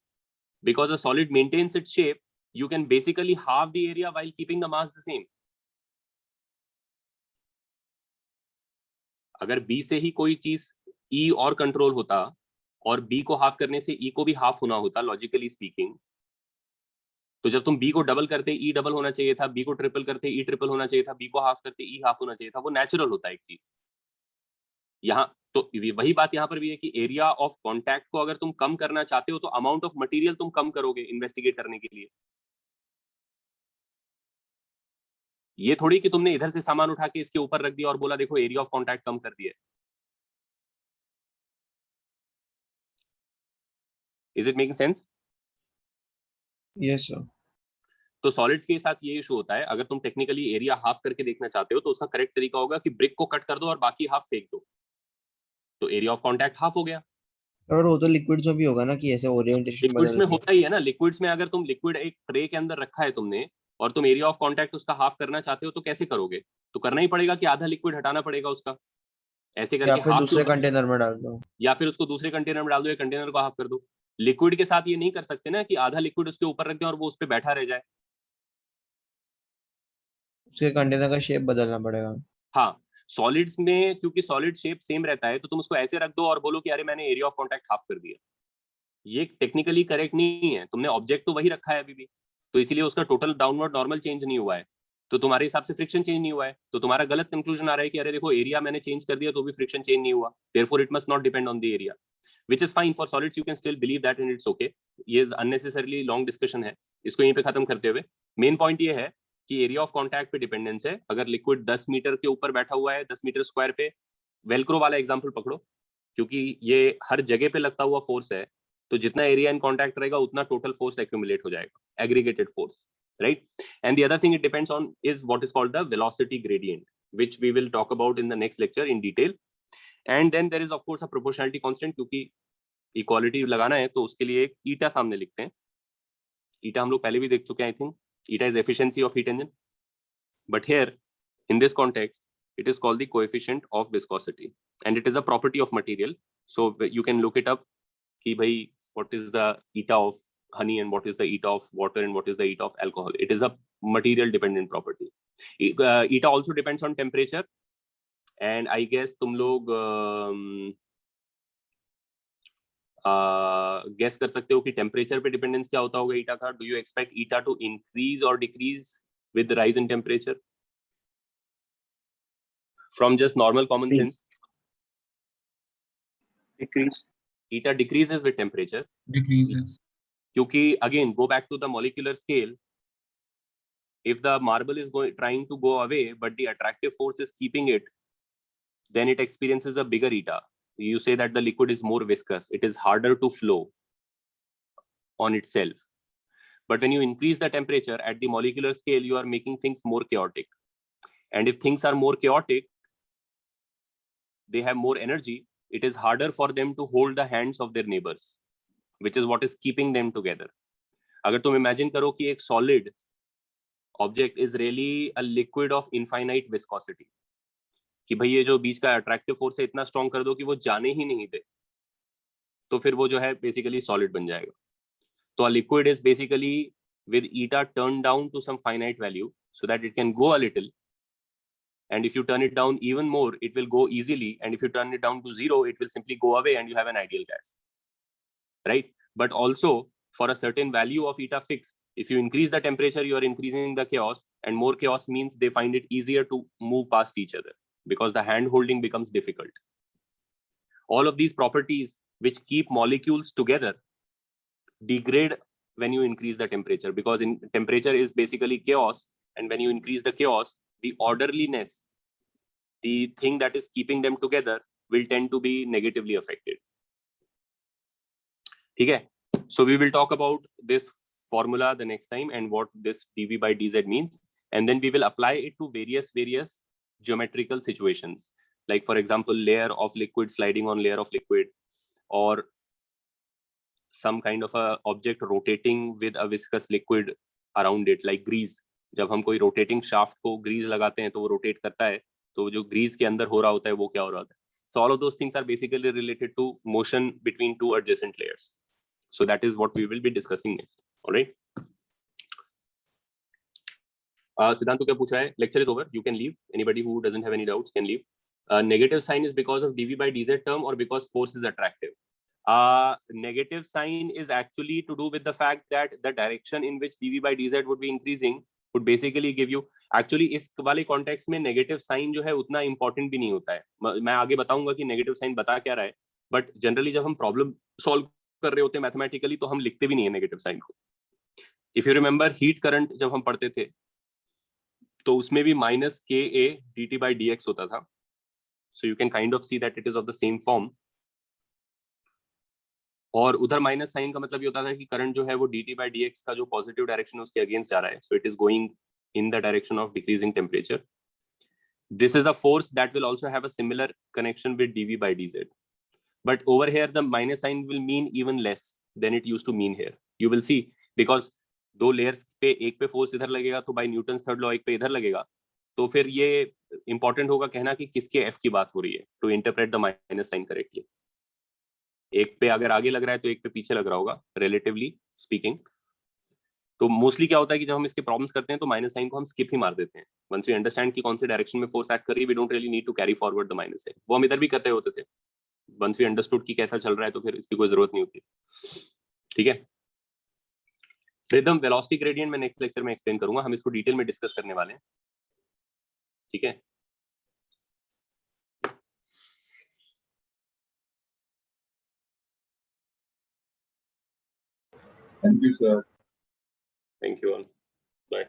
[SPEAKER 1] because a solid maintains its shape. You can basically half the area while keeping the mass the same. अगर बी से ही कोई चीज ई और कंट्रोल होता और बी को हाफ करने से ई को भी हाफ होना होता, लॉजिकली स्पीकिंग, तो जब तुम बी को डबल करते ई डबल होना चाहिए था, बी को ट्रिपल करते ई ट्रिपल होना चाहिए था, बी को हाफ करते ई हाफ होना चाहिए था. वो नेचुरल होता है एक चीज. यहाँ तो वही बात यहाँ पर भी है कि एरिया ऑफ कॉन्टैक्ट को अगर तुम कम करना चाहते हो तो अमाउंट ऑफ मटेरियल तुम कम करोगे इन्वेस्टिगेट करने के लिए. ये थोड़ी कि तुमने इधर से सामान उठा के इसके ऊपर रख दिया और बोला देखो एरिया ऑफ कॉन्टैक्ट कम कर दिया. Is it making sense?
[SPEAKER 2] Yes sir.
[SPEAKER 1] तो सॉलिड्स के साथ ये इशू होता है, अगर तुम टेक्निकली एरिया हाफ करके देखना चाहते हो तो उसका करेक्ट तरीका होगा कि ब्रिक को कट कर दो और बाकी हाफ फेंक दो, तो एरिया ऑफ कॉन्टैक्ट हाफ हो गया.
[SPEAKER 2] और वो तो लिक्विड्स में भी होगा ना कि ऐसे ओरिएंटेशन
[SPEAKER 1] लिक्विड्स
[SPEAKER 2] बदल
[SPEAKER 1] में
[SPEAKER 2] के.
[SPEAKER 1] होता ही है ना. लिक्विड्स में अगर तुम लिक्विड एक ट्रे के अंदर रखा है तुमने और तुम एरिया ऑफ कॉन्टैक्ट उसका हाफ करना चाहते हो तो कैसे करोगे? तो करना ही पड़ेगा कि आधा लिक्विड हटाना पड़ेगा उसका, ऐसे
[SPEAKER 2] या
[SPEAKER 1] करके
[SPEAKER 2] फिर
[SPEAKER 1] हाफ
[SPEAKER 2] दूसरे कंटेनर में डाल दो,
[SPEAKER 1] या फिर उसको दूसरे कंटेनर में डाल दो या कंटेनर को हाफ कर दो. लिक्विड के साथ ये नहीं कर सकते ना कि आधा लिक्विड उसके ऊपर रख दें और वो उस पर बैठा रह जाए.
[SPEAKER 2] उसके कंटेनर का शेप बदलना पड़ेगा.
[SPEAKER 1] हाँ, सॉलिड्स में क्योंकि सॉलिड शेप सेम रहता है तो तुम उसको ऐसे रख दो और बोलो कि अरे मैंने एरिया ऑफ कॉन्टैक्ट हाफ कर दिया. ये टेक्निकली करेक्ट नहीं है. तुमने ऑब्जेक्ट तो वही रखा है अभी भी, तो इसीलिए उसका टोटल डाउनवर्ड नॉर्मल चेंज नहीं हुआ है, तो तुम्हारे हिसाब से फ्रिक्शन चेंज नहीं हुआ है, तो तुम्हारा गलत कंक्लूजन आ रहा है कि अरे देखो एरिया मैंने चेंज कर दिया तो भी फ्रिक्शन चेंज नहीं हुआ, therefore it must not depend on the area, which is fine for solids. You can still believe that and it's okay. ये unnecessarily long discussion है, इसको यहीं पे खत्म करते हुए मेन पॉइंट ये है कि एरिया ऑफ कॉन्टैक्ट पे डिपेंडेंस है. अगर लिक्विड 10 मीटर के ऊपर बैठा हुआ है, 10 मीटर स्क्वायर पे, वेलक्रो वाला एग्जांपल पकड़ो क्योंकि ये हर जगह पे लगता हुआ फोर्स है, तो जितना एरिया इन कॉन्टैक्ट रहेगा उतना टोटल फोर्स एक्यूमुलेट हो जाएगा, aggregated force, right? And the other thing it depends on is what is called the velocity gradient, which we will talk about in the next lecture in detail. And then there is of course a proportionality constant, क्योंकि इक्वालिटी लगाना है तो उसके लिए एक ईटा सामने लिखते हैं. ईटा हम लोग पहले भी देख चुके हैं I think. Eta is efficiency of heat engine, but here in this context it is called the coefficient of viscosity and it is a property of material. So you can look it up ki bhai what is the eta of honey and what is the eta of water and what is the eta of alcohol. It is a material dependent property. Eta also depends on temperature and I guess tum log guess कर सकते हो कि टेम्परेचर पे डिपेंडेंस क्या होता होगा ईटा का. Do you expect eta to increase और decrease with rise in temperature from just normal common sense?
[SPEAKER 4] Decrease.
[SPEAKER 1] eta decreases with temperature.
[SPEAKER 3] Decreases.
[SPEAKER 1] क्योंकि again go back to the molecular scale, if the marble is trying to go away but the attractive force is keeping it, then it experiences a bigger eta. You say that the liquid is more viscous, it is harder to flow on itself. But when you increase the temperature at the molecular scale, you are making things more chaotic. And if things are more chaotic, they have more energy, it is harder for them to hold the hands of their neighbors, which is what is keeping them together. अगर तुम imagine करो कि एक solid object is really a liquid of infinite viscosity, कि भाई ये जो बीच का attractive force है इतना strong कर दो कि वो जाने ही नहीं दे, तो फिर वो जो है basically solid बन जाएगा. तो a liquid is basically with eta turned down to some finite value so that it can go a little. And if you turn it down even more, it will go easily. And if you turn it down to 0, it will simply go away and you have an ideal gas, right? But also for a certain value of eta fixed, if you increase the temperature, you are increasing the chaos, and more chaos means they find it easier to move past each other because the hand holding becomes difficult. All of these properties which keep molecules together degrade when you increase the temperature, because temperature is basically chaos, and when you increase the chaos, the orderliness, the thing that is keeping them together, will tend to be negatively affected. Okay, so we will talk about this formula the next time and what this dV by dz means, and then we will apply it to various geometrical situations, like for example layer of liquid sliding on layer of liquid, or some kind of a object rotating with a viscous liquid around it, like grease. जब हम कोई rotating shaft को grease लगाते हैं तो वो rotate करता है, तो जो grease के अंदर हो रहा होता है वो क्या हो रहा होता है. So all of those things are basically related to motion between two adjacent layers. So that is what we will be discussing next. All right. Siddhant, क्या पूछ रहा है? Lecture is over. You can leave. Anybody who doesn't have any doubts can leave. Negative sign is because of dV by dz term or because force is attractive. Negative sign is actually to do with the fact that the direction in which dV by dz would be increasing would basically give you, actually इस वाले context में negative sign जो है उतना important भी नहीं होता है. मैं आगे बताऊंगा कि negative sign बता क्या रहा है, but generally जब हम problem solve कर रहे होते हैं mathematically तो हम लिखते भी नहीं है negative sign को. If you remember heat current जब हम पढ़ते थे तो उसमें भी minus KA dt by dx होता था. So you can kind of see that it is of the same form. और उधर माइनस साइन का मतलब ये होता था कि करंट जो है वो dt by dx का जो पॉजिटिव डायरेक्शन है उसके अगेंस्ट जा रहा है, so it is going in the direction of decreasing temperature. This is a force that will also have a similar connection with dv by dz, but over here the minus sign will mean even less than it used to mean here. You will see, because दो लेयर्स पे एक पे फोर्स इधर लगेगा तो बाय न्यूटन थर्ड लॉ एक पे इधर लगेगा, तो फिर ये इंपॉर्टेंट होगा कहना कि किसके एफ की बात हो रही है to interpret the minus sign correctly. एक पे अगर आगे लग रहा है तो एक पे पीछे लग रहा होगा रिलेटिवली स्पीकिंग. तो मोस्टली क्या होता है कि जब हम इसके प्रॉब्लम्स करते हैं तो माइनस साइन को हम स्किप ही मार देते हैं. वंस वी अंडरस्टैंड कि कौन से डायरेक्शन में फोर्स एक्ट कर रही है, we don't really need to carry forward the minus sign. वो हम इधर भी करते होते थे. वंस वी अंडरस्टूड कि कैसा चल रहा है तो फिर इसकी कोई जरूरत नहीं होती. ठीक है. रिदम वेलोसिटी ग्रेडियंट मैं नेक्स्ट लेक्चर में एक्सप्लेन करूंगा, हम इसको डिटेल में डिस्कस करने वाले हैं. ठीक है.
[SPEAKER 6] Thank you, sir.
[SPEAKER 1] Thank you all. Bye.